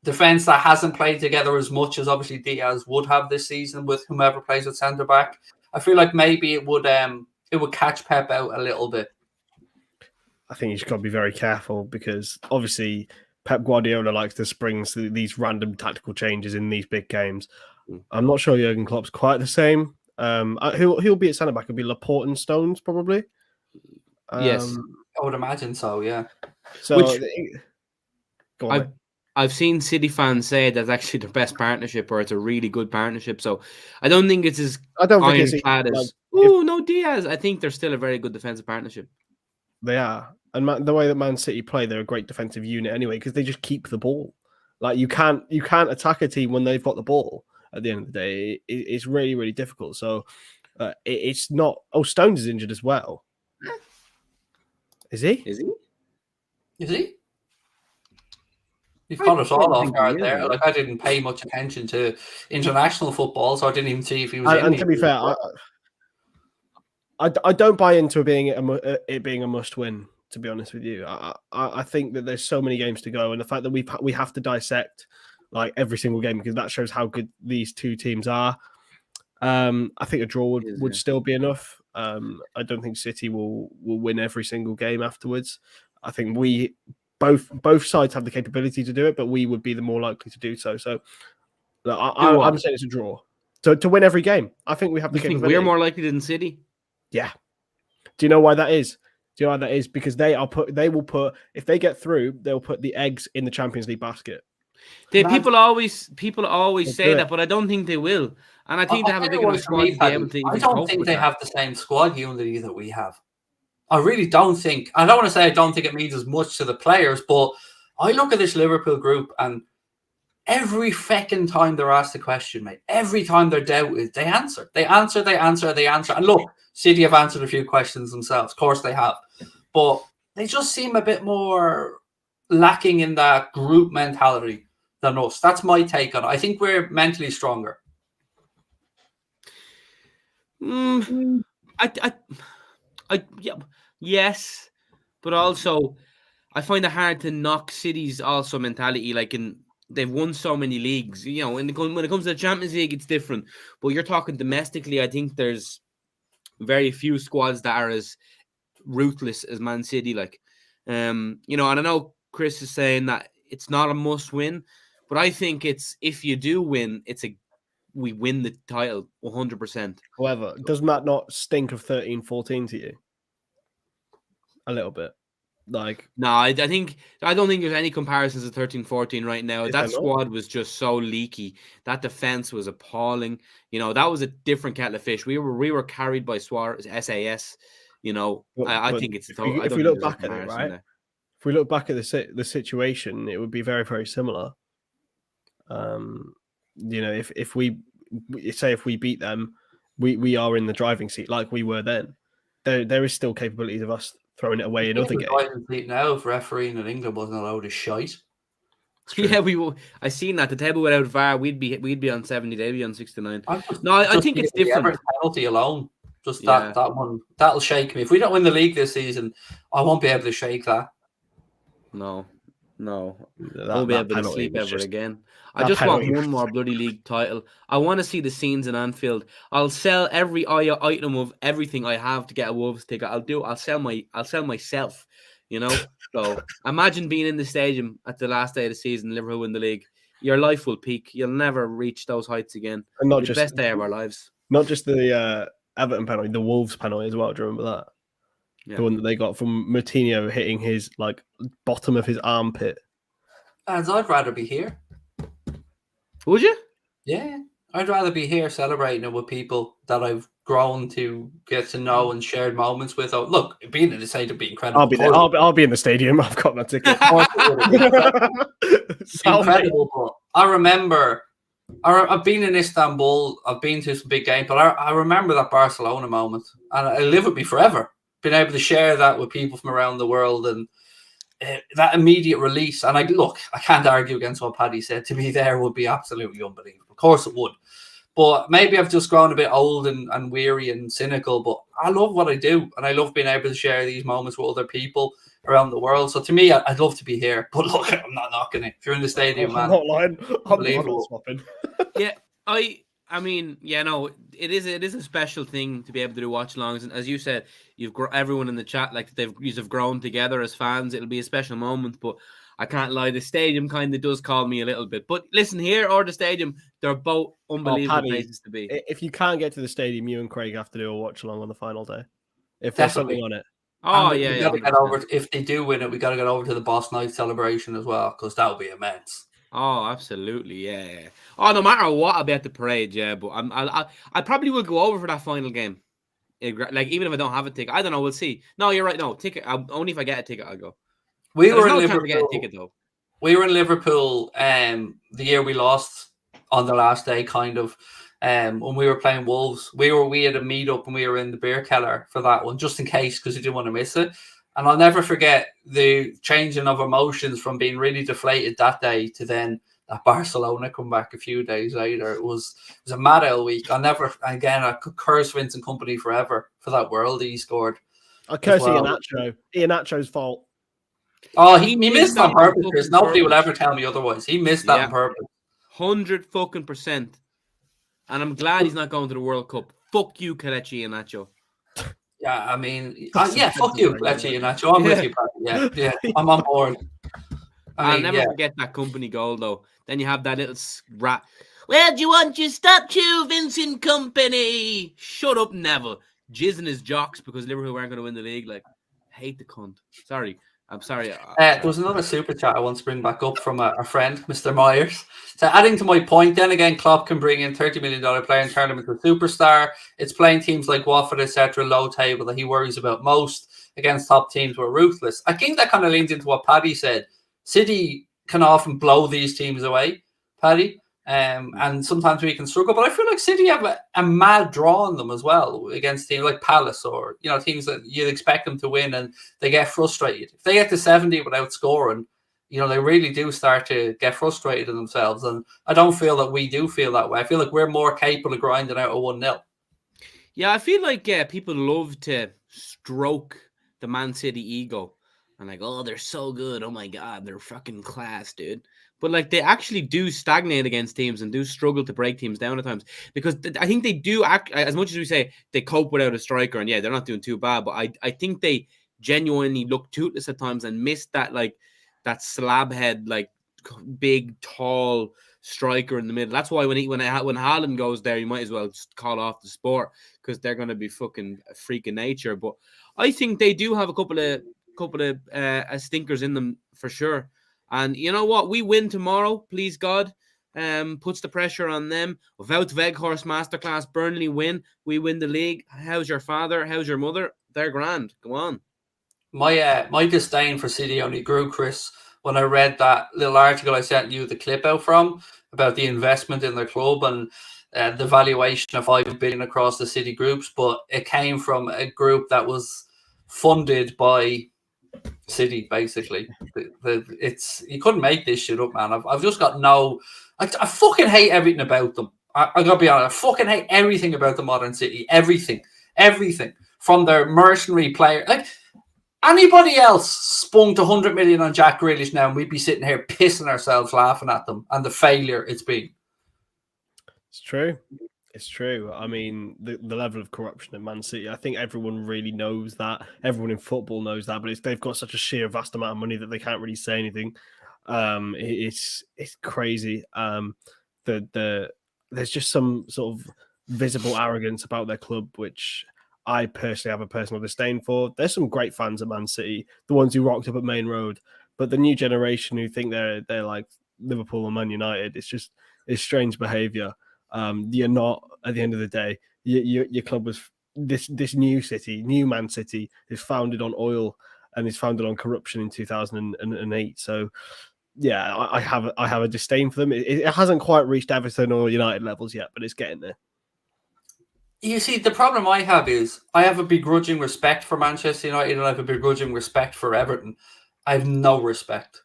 defence that hasn't played together as much as obviously Diaz would have this season with whomever plays at centre-back, I feel like maybe it would catch Pep out a little bit. I think you just got to be very careful because obviously Pep Guardiola likes to spring these random tactical changes in these big games. I'm not sure Jurgen Klopp's quite the same. He'll be at centre back. It'll be Laporte and Stones probably. Yes, I would imagine so. Yeah. So I've seen City fans say that's actually their best partnership, or it's a really good partnership. So I don't think it's as ironclad as no Diaz. I think they're still a very good defensive partnership. They are. And the way that Man City play, they're a great defensive unit anyway because they just keep the ball. Like you can't attack a team when they've got the ball. At the end of the day, it's really, really difficult. So it's not. Oh, Stones is injured as well. Is he? You've caught us all off guard there. Like I didn't pay much attention to international football, so I didn't even see if he was. And to be fair, I don't buy into it being a must win. To be honest with you, I think that there's so many games to go, and the fact that we have to dissect like every single game, because that shows how good these two teams are. I think a draw would still be enough. I don't think City will win every single game afterwards. I think we both sides have the capability to do it, but we would be the more likely to do so. So I'm saying it's a draw. To win every game. I think we have the capability. Think we're more likely than City? Yeah. Do you know why that is? Because they will put, if they get through, they'll put the eggs in the Champions League basket. People always say that, but I don't think they will. And I think they have a big enough squad to be able to. I don't think they have the same squad unity that we have. I really don't think. I don't want to say I don't think it means as much to the players, but I look at this Liverpool group and every fucking time they're asked a question, mate, every time they're doubted, they answer. And look, City have answered a few questions themselves. Of course they have. But they just seem a bit more lacking in that group mentality than us. That's my take on it. I think we're mentally stronger. Yes, but also I find it hard to knock City's also mentality. Like they've won so many leagues, you know. When it comes to the Champions League, it's different. But you're talking domestically. I think there's very few squads that are as ruthless as Man City. Like, you know, and I know Chris is saying that it's not a must win, but I think it's, if you do win, we win the title 100%. However, does Matt not stink of 13-14 to you? A little bit. Like, no, I don't think there's any comparisons to 13-14 right now. That squad was just so leaky. That defense was appalling. You know, that was a different kettle of fish. We were carried by Suarez, SAS. You know, I think it's. If we look back at it, right? If we look back at the situation, it would be very, very similar. You know, if we beat them, we are in the driving seat like we were then. There is still capabilities of us throwing it away in other games. Now, if refereeing in England wasn't allowed to shite. Yeah, we will. I seen that the table without VAR, we'd be on 70, they'd be on 69. No, I think it's different. The penalty alone, just that one, that'll shake me. If we don't win the league this season, I won't be able to shake that. No, I won't be able to sleep ever again. I just want one more bloody league title. I want to see the scenes in Anfield. I'll sell every item of everything I have to get a Wolves ticket. I'll sell myself. You know. So imagine being in the stadium at the last day of the season, Liverpool win the league. Your life will peak. You'll never reach those heights again. And not just the best day of our lives. Not just the Everton penalty, the Wolves penalty as well. Do you remember that? Yeah. The one that they got from Moutinho hitting his bottom of his armpit. I'd rather be here. Would you? Yeah, I'd rather be here celebrating it with people that I've grown to get to know and shared moments with. Oh, look, being in the stadium would be incredible. I'll be there. I'll be in the stadium. I've got my ticket. Incredible. But I remember, I've been in Istanbul. I've been to some big games, but I remember that Barcelona moment, and I live with me forever. Being able to share that with people from around the world and that immediate release. And I can't argue against what Paddy said. To be there would be absolutely unbelievable. Of course it would. But maybe I've just grown a bit old and weary and cynical, but I love what I do. And I love being able to share these moments with other people around the world. So to me, I'd love to be here. But look, I'm not knocking it. If you're in the stadium, man. I'm not lying. I'm not swapping. Yeah, I mean, yeah, no, it is a special thing to be able to do watch-alongs, and as you said, everyone in the chat, like you've grown together as fans. It'll be a special moment, but I can't lie, the stadium kind of does call me a little bit. But listen, here or the stadium, they're both unbelievable places to be. If you can't get to the stadium, you and Craig have to do a watch-along on the final day. If there's something on it. Oh, yeah. We gotta get over. If they do win it, we got to get over to the Boss Night celebration as well, because that would be immense. Oh, absolutely, yeah. Oh, no matter what, I'll be at the parade, yeah. But I probably will go over for that final game. Like, even if I don't have a ticket, I don't know. We'll see. No, you're right. No ticket. Only if I get a ticket, I'll go. We were in Liverpool. To get a ticket though. We were in Liverpool. The year we lost on the last day, kind of. When we were playing Wolves, we had a meet up and we were in the beer cellar for that one, just in case, because we didn't want to miss it. And I'll never forget the changing of emotions from being really deflated that day to then that Barcelona come back a few days later. It was a mad old week. I could curse Vincent Kompany forever for that world he scored. I curse Iheanacho. Iheanacho's fault. Oh, he missed on purpose. Nobody will ever tell me otherwise. He missed that on purpose. 100%. And I'm glad he's not going to the World Cup. Fuck you, Kelechi Iheanacho. Yeah, I mean, fuck you, Kelechi Iheanacho. I'm with you, Pat. Yeah, I'm on board. I'll never forget that company goal, though. Then you have that little rat. Where do you want your statue, Vincent Company? Shut up, Neville. Jizzing his jocks because Liverpool weren't going to win the league. Like, hate the cunt. Sorry. I'm sorry. There was another super chat I want to bring back up from a friend, Mr. Myers. So adding to my point, then again, Klopp can bring in $30 million player and turn him into a superstar. It's playing teams like Watford, etc., low table that he worries about most. Against top teams were ruthless. I think that kind of leans into what Paddy said. City can often blow these teams away, Paddy. And sometimes we can struggle, but I feel like City have a mad draw on them as well against teams like Palace or teams that you'd expect them to win, and they get frustrated. If they get to 70 without scoring, they really do start to get frustrated in themselves. And I don't feel that we do feel that way. I feel like we're more capable of grinding out a 1-0. Yeah, I feel like people love to stroke the Man City ego and like, oh, they're so good. Oh my God, they're fucking class, dude. But like they actually do stagnate against teams and do struggle to break teams down at times because I think they do act, as much as we say they cope without a striker, and yeah, they're not doing too bad, but I think they genuinely look toothless at times and miss that that slab head, like big, tall striker in the middle. That's why when Houlden goes there, you might as well just call off the sport because they're going to be fucking a freak of nature. But I think they do have a couple of stinkers in them for sure. And you know what? We win tomorrow, please God. Puts the pressure on them. Without Weghorst masterclass, Burnley win. We win the league. How's your father? How's your mother? They're grand. Go on. My disdain for City only grew, Chris, when I read that little article I sent you the clip out from about the investment in their club and the valuation of $5 billion across the City groups. But it came from a group that was funded by City, basically. You couldn't make this shit up, man. I've just got I fucking hate everything about them. I gotta be honest, I fucking hate everything about the modern City. Everything from their mercenary player. Like anybody else spunked 100 million on Jack Grealish now, and we'd be sitting here pissing ourselves laughing at them and the failure it's been. It's true. It's true. I mean, the level of corruption at Man City, I think everyone really knows that. Everyone in football knows that, but they've got such a sheer vast amount of money that they can't really say anything. It's crazy. There's just some sort of visible arrogance about their club, which I personally have a personal disdain for. There's some great fans at Man City, the ones who rocked up at Main Road, but the new generation who think they're like Liverpool or Man United, it's strange behaviour. You're not, at the end of the day, your club was this new Man City is founded on oil and is founded on corruption in 2008. So yeah, I have a disdain for them. It hasn't quite reached Everton or United levels yet, but it's getting there. You see, the problem I have is I have a begrudging respect for Manchester United and I have a begrudging respect for Everton. I have no respect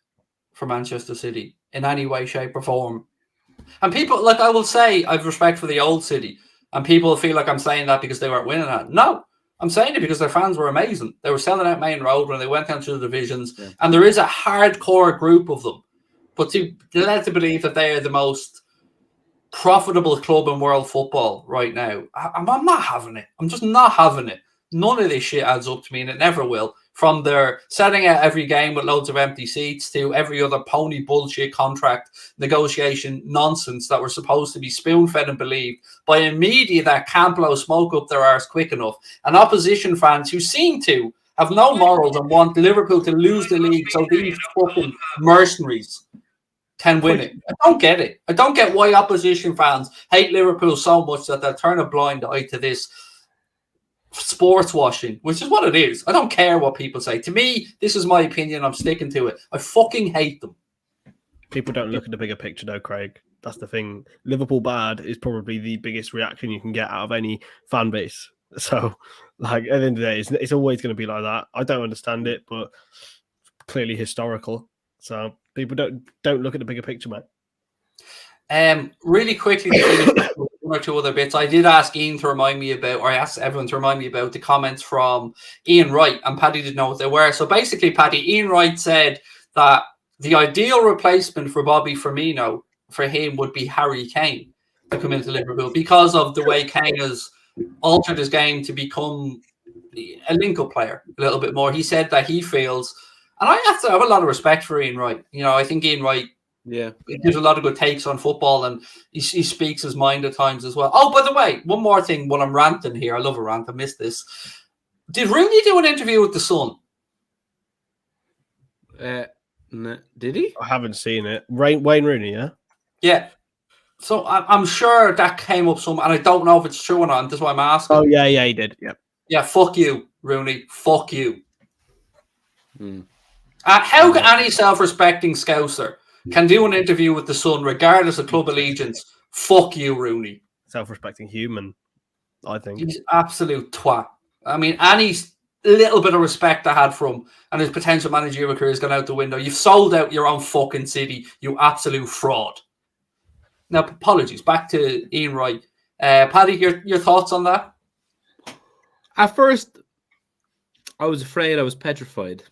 for Manchester City in any way, shape or form. And people, like I will say, I have respect for the old City. And people feel like I'm saying that because they weren't winning that. No, I'm saying it because their fans were amazing. They were selling out Main Road when they went down through the divisions. Yeah. And there is a hardcore group of them. But they're led to believe that they are the most profitable club in world football right now. I'm not having it. I'm just not having it. None of this shit adds up to me, and it never will. From their setting out every game with loads of empty seats to every other pony bullshit contract negotiation nonsense that were supposed to be spoon-fed and believed by a media that can't blow smoke up their arse quick enough, and opposition fans who seem to have no morals and want Liverpool to lose the league so these fucking mercenaries can win it. I don't get it. I don't get why opposition fans hate Liverpool so much that they'll turn a blind eye to this sports washing, which is what it is. I don't care what people say. To me, this is my opinion. I'm sticking to it. I fucking hate them. People don't look at the bigger picture though, Craig. That's the thing. Liverpool bad is probably the biggest reaction you can get out of any fan base. So, like, at the end of the day, it's always going to be like that. I don't understand it, but clearly historical. So people don't look at the bigger picture, man. Really quickly, one or two other bits. I did ask Ian to remind me about, or I asked everyone to remind me about the comments from Ian Wright, and Paddy didn't know what they were. So basically, Paddy, Ian Wright said that the ideal replacement for Bobby Firmino for him would be Harry Kane to come into Liverpool because of the way Kane has altered his game to become a link-up player a little bit more. He said that he feels, and I have to have a lot of respect for Ian Wright. I think Ian Wright, there's a lot of good takes on football, and he speaks his mind at times as well. Oh, by the way, one more thing while I'm ranting here. I love a rant. I missed this. Did Rooney do an interview with The Sun? Did he? I haven't seen it. Wayne Rooney, yeah? Yeah. So I'm sure that came up some, and I don't know if it's true or not, and that's why I'm asking. Oh, yeah, he did. Yeah. Yeah, fuck you, Rooney. Fuck you. How can any self-respecting Scouser can do an interview with The Sun regardless of club allegiance? Fuck you, Rooney. Self-respecting human, I think. He's absolute twat. I mean, any little bit of respect I had for him and his potential managerial career has gone out the window. You've sold out your own fucking city, you absolute fraud. Now, apologies. Back to Ian Wright. Paddy, your thoughts on that? At first, I was afraid. I was petrified.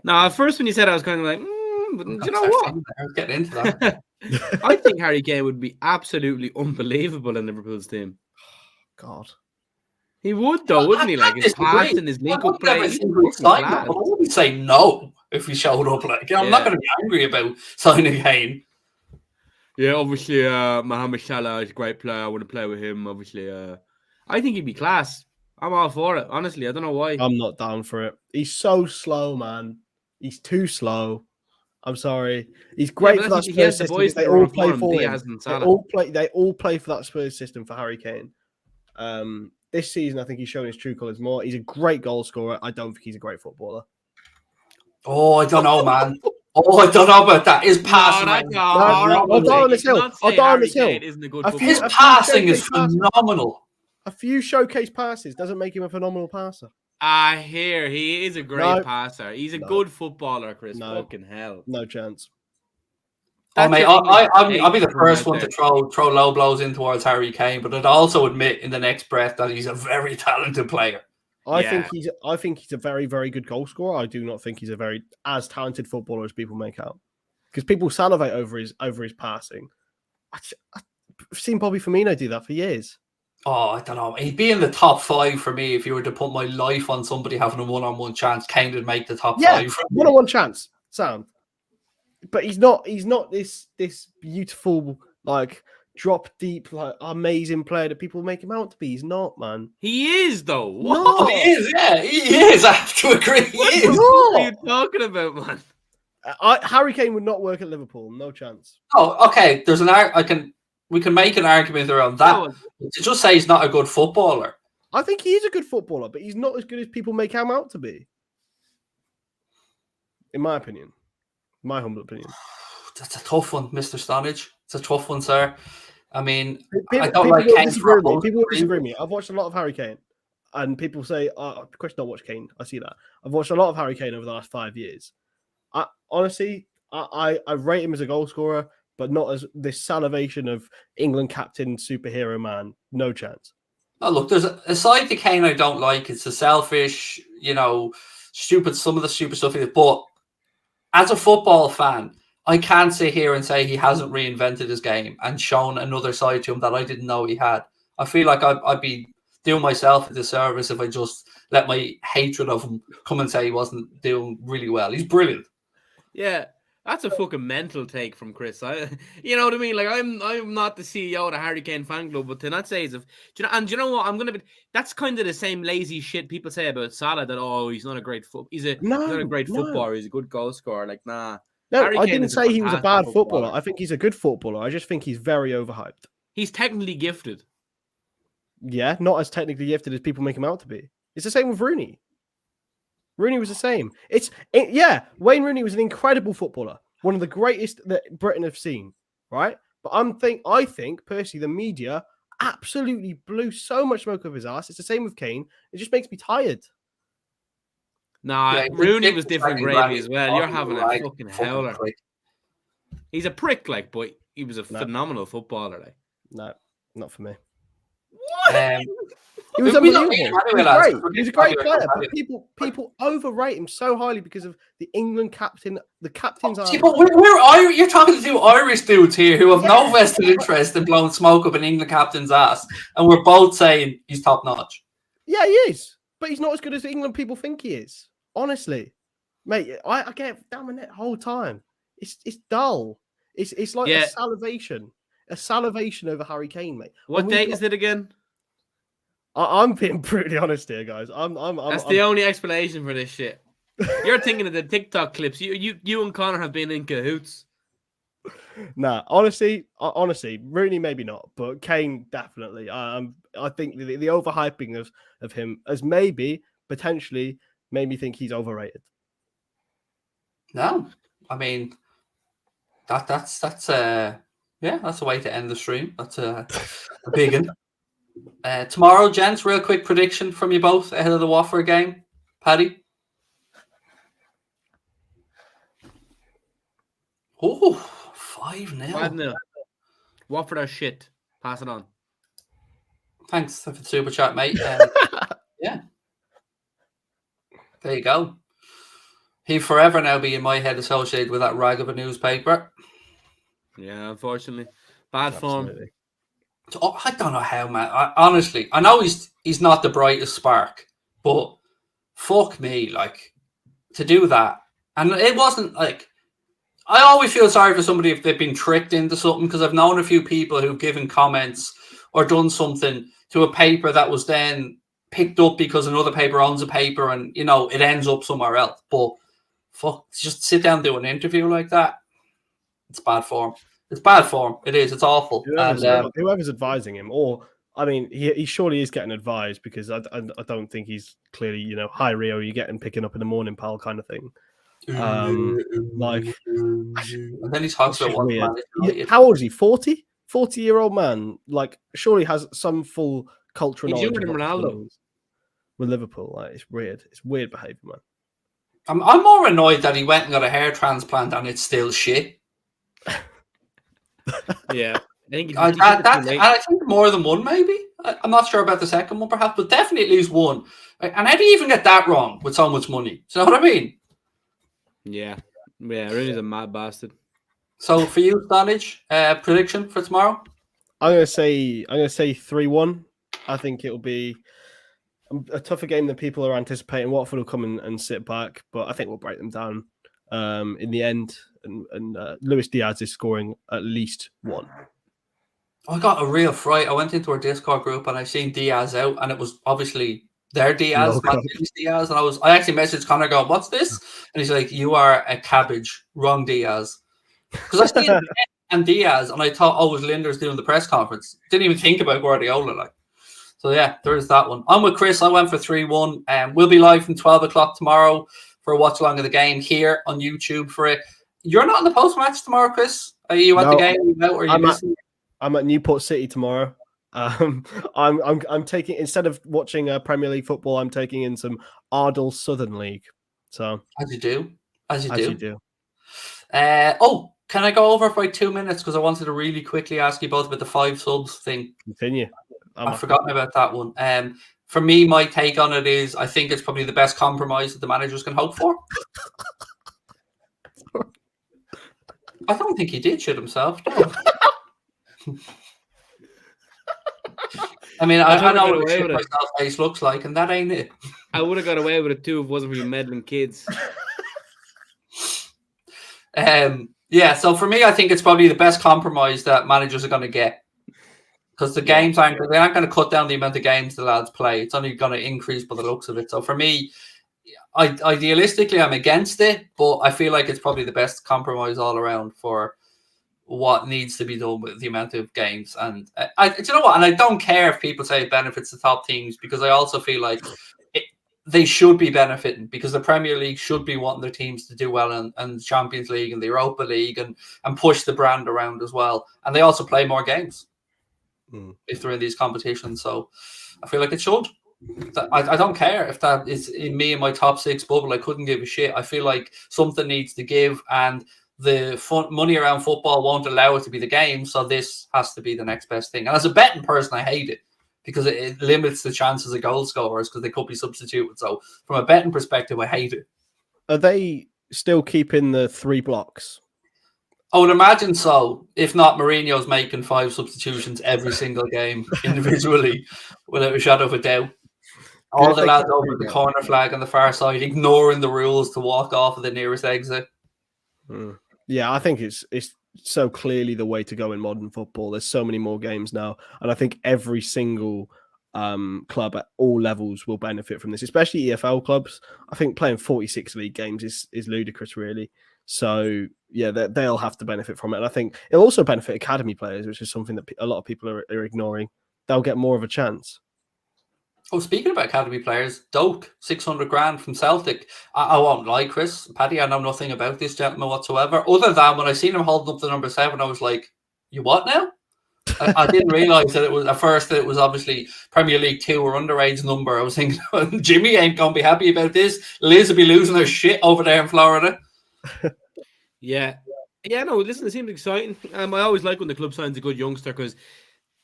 Now, at first, when you said, I was kind of like, but you know what? I was getting into that. I think Harry Kane would be absolutely unbelievable in Liverpool's team. God. He would, though, wouldn't he? Like his pass and his link-up play. I wouldn't say no if he showed up. I'm not going to be angry about signing Kane. Yeah, obviously, Mohamed Salah is a great player. I want to play with him. Obviously, I think he'd be class. I'm all for it. Honestly, I don't know why. I'm not down for it. He's so slow, man. He's too slow. I'm sorry. He's great for that Spurs system. They all play for him. They all play for that Spurs system for Harry Kane. This season, I think he's shown his true colours more. He's a great goal scorer. I don't think he's a great footballer. Oh, I don't know, man. I don't know about that. His passing. I'll die on this hill. His passing is phenomenal. A few showcase passes doesn't make him a phenomenal passer. I hear he is a great passer. He's a good footballer, Chris. Fucking hell. No chance. Oh, mate, I'll be the first one to throw low blows in towards Harry Kane, but I'd also admit in the next breath that he's a very talented player. I think he's a very, very good goal scorer. I do not think he's a very as talented footballer as people make out. Because people salivate over his passing. I've seen Bobby Firmino do that for years. Oh, I don't know. He'd be in the top 5 for me if you were to put my life on somebody having a one-on-one chance. Kane would make the top 5. One-on-one chance. Sound. But he's not this beautiful, like, drop deep, like, amazing player that people make him out to be. He's not, man. He is, though. What? No, he is, yeah. He is. I have to agree. He is. What are you talking about, man? Harry Kane would not work at Liverpool. No chance. Oh, okay. There's we can make an argument around that. To just say he's not a good footballer. I think he is a good footballer, but he's not as good as people make him out to be. In my opinion. My humble opinion. That's a tough one, Mr. Stonadge. It's a tough one, sir. I mean, I don't like Kane. People disagree with me. I've watched a lot of Harry Kane. And people say, of course, don't watch Kane. I see that. I've watched a lot of Harry Kane over the last 5 years. Honestly, I rate him as a goal scorer, but not as this salivation of England captain, superhero man. No chance. Oh, look, there's a side to Kane I don't like. It's the selfish, stupid, some of the stupid stuff he did. But as a football fan, I can't sit here and say he hasn't reinvented his game and shown another side to him that I didn't know he had. I feel like I'd be doing myself a disservice if I just let my hatred of him come and say he wasn't doing really well. He's brilliant. Yeah, that's a fucking mental take from Chris. You know what I mean? Like, I'm not the CEO of the Harry Kane fan club, but to not say do you know what? That's kind of the same lazy shit people say about Salah, that he's not a great footballer. He's not a great footballer. He's a good goal scorer. Like, nah. No, I didn't say he was a bad footballer. I think he's a good footballer. I just think he's very overhyped. He's technically gifted. Yeah, not as technically gifted as people make him out to be. It's the same with Rooney. Rooney was the same. Wayne Rooney was an incredible footballer. One of the greatest that Britain have seen, right? But I think, personally, the media absolutely blew so much smoke over his ass. It's the same with Kane. It just makes me tired. Nah, Rooney was different gravy as well. You're having a fucking howler. He's a prick, but he was a phenomenal footballer. No, not for me. He was We don't unbelievable. need him He anyway, was lads. great. He was a great player, but people overrate him so highly because of the England captain. The captain's See, arm. but we're Irish. You're talking to two Irish dudes here who have no vested interest in blowing smoke up an England captain's ass, and we're both saying he's top notch. Yeah, he is, but he's not as good as England people think he is. Honestly, mate, I get down my neck the whole time. It's dull. It's like a salivation over Harry Kane, mate. What date is it again? I'm being brutally honest here, guys. That's the only explanation for this shit. You're thinking of the TikTok clips. You and Connor have been in cahoots. Nah, honestly, Rooney maybe not, but Kane definitely. I think the overhyping of him as maybe potentially made me think he's overrated. No, I mean that's a way to end the stream. That's a big one. Tomorrow, gents, real quick prediction from you both ahead of the Watford game. Paddy? Oh, 5-0. 5-0. Watford are shit. Pass it on. Thanks for the super chat, mate. Yeah. There you go. He'll forever now be in my head associated with that rag of a newspaper. Yeah, unfortunately. Bad form. So, I don't know how, man. Honestly, I know he's not the brightest spark, but fuck me, like, to do that. And it wasn't like, I always feel sorry for somebody if they've been tricked into something, because I've known a few people who've given comments or done something to a paper that was then picked up because another paper owns a paper and, you know, it ends up somewhere else. But fuck, just sit down and do an interview like that. It's bad form. It's bad form. It is. It's awful. Whoever's advising him, or I mean, he surely is getting advised, because I don't think he's clearly, you know, hi Rio, you getting picking up in the morning, pal, kind of thing. Like, and then he talks about one man. How old is he? 40? 40-year-old man. Like, surely has some full cultural knowledge. He's younger than Ronaldo. With Liverpool, like, it's weird. It's weird behavior, man. I'm more annoyed that he went and got a hair transplant and it's still shit. Yeah, I think more than one, maybe. I'm not sure about the second one, perhaps, but definitely at least one. And how do you even get that wrong with so much money? Do you know what I mean? Yeah, Rooney's a mad bastard. So for you, Stonadge, prediction for tomorrow? I'm gonna say 3-1. I think it'll be a tougher game than people are anticipating. Watford will come and sit back, but I think we'll break them down in the end. And Luis Diaz is scoring at least one. I got a real fright. I went into our Discord group and I seen Diaz out, and it was obviously their Diaz, Diaz. And I actually messaged Connor going, "What's this?" And he's like, "You are a cabbage, wrong Diaz." Because I seen and Diaz, and I thought, "Oh, it was Linder's doing the press conference." Didn't even think about Guardiola, like. So yeah, there's that one. I'm with Chris. I went for 3-1. We'll be live from 12 o'clock tomorrow for a watch along of the game here on YouTube for it. You're not in the post match tomorrow, Chris? Are you at the game? Or are you missing? I'm at Newport City tomorrow. I'm taking, instead of watching Premier League football, I'm taking in some Ardell Southern League. So as you do. Can I go over for 2 minutes, because I wanted to really quickly ask you both about the 5 subs thing. Continue. I've forgotten about that one. For me, my take on it is I think it's probably the best compromise that the managers can hope for. I don't think he did shit himself. No. I mean, I know what shit myself face looks like, and that ain't it. I would have got away with it too if it wasn't for you meddling kids. Yeah, so for me, I think it's probably the best compromise that managers are going to get, because the games they're not going to cut down the amount of games the lads play. It's only going to increase by the looks of it. So for me, idealistically, I'm against it, but I feel like it's probably the best compromise all around for what needs to be done with the amount of games. And do you know what? And I don't care if people say it benefits the top teams, because I also feel like they should be benefiting, because the Premier League should be wanting their teams to do well and the Champions League and the Europa League and push the brand around as well. And they also play more games if they're in these competitions. So I feel like it should. I don't care if that is in me in my top 6 bubble. I couldn't give a shit. I feel like something needs to give, and the money around football won't allow it to be the game. So this has to be the next best thing. And as a betting person, I hate it, because it limits the chances of goal scorers because they could be substituted. So from a betting perspective, I hate it. Are they still keeping the 3 blocks? I would imagine so. If not, Mourinho's making 5 substitutions every single game individually, without a shadow of a doubt. All the lads over the corner flag on the far side, ignoring the rules to walk off of the nearest exit. Yeah, I think it's so clearly the way to go in modern football. There's so many more games now, and I think every single club at all levels will benefit from this, especially EFL clubs. I think playing 46 league games is ludicrous, really. So yeah, they'll have to benefit from it, and I think it'll also benefit academy players, which is something that a lot of people are ignoring. They'll get more of a chance. Oh, speaking about academy players, Doak, 600 grand from Celtic. I won't lie, Chris, Paddy, I know nothing about this gentleman whatsoever, other than when I seen him holding up the number 7, I was like, you what now? I didn't realise that it was, at first, that it was obviously Premier League 2 or underage number. I was thinking, Jimmy ain't going to be happy about this. Liz will be losing her shit over there in Florida. Yeah, no, listen, it seems exciting. I always like when the club signs a good youngster because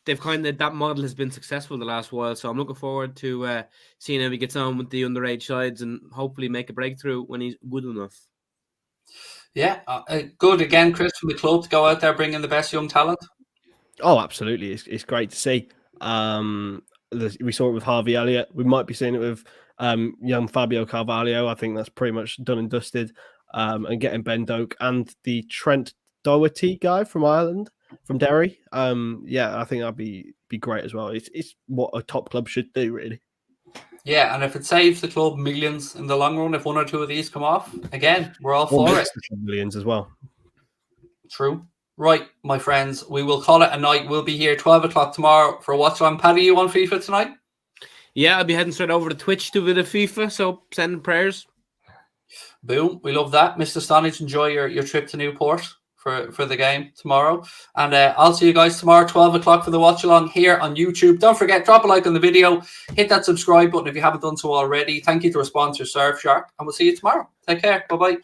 they've that model has been successful the last while. So I'm looking forward to seeing how he gets on with the underage sides and hopefully make a breakthrough when he's good enough. Yeah, good again, Chris, from the club to go out there bringing the best young talent. Oh, absolutely. It's great to see. We saw it with Harvey Elliott. We might be seeing it with young Fabio Carvalho. I think that's pretty much done and dusted. And getting Ben Doak and the Trent Doherty guy from Ireland, from Derry. Yeah, I think that'd be great as well. It's what a top club should do, really. Yeah, and if it saves the club millions in the long run, if 1 or 2 of these come off, again, we're all for it. Millions as well. True. Right, my friends, we will call it a night. We'll be here 12 o'clock tomorrow for a watch on. Paddy, you on FIFA tonight? Yeah, I'll be heading straight over to Twitch to a bit of FIFA, so sending prayers. Boom, we love that. Mr. Stonadge, enjoy your trip to Newport for the game tomorrow. And I'll see you guys tomorrow, 12 o'clock for the watch along here on YouTube. Don't forget, drop a like on the video, hit that subscribe button if you haven't done so already. Thank you to our sponsor, Surfshark, and we'll see you tomorrow. Take care. Bye-bye.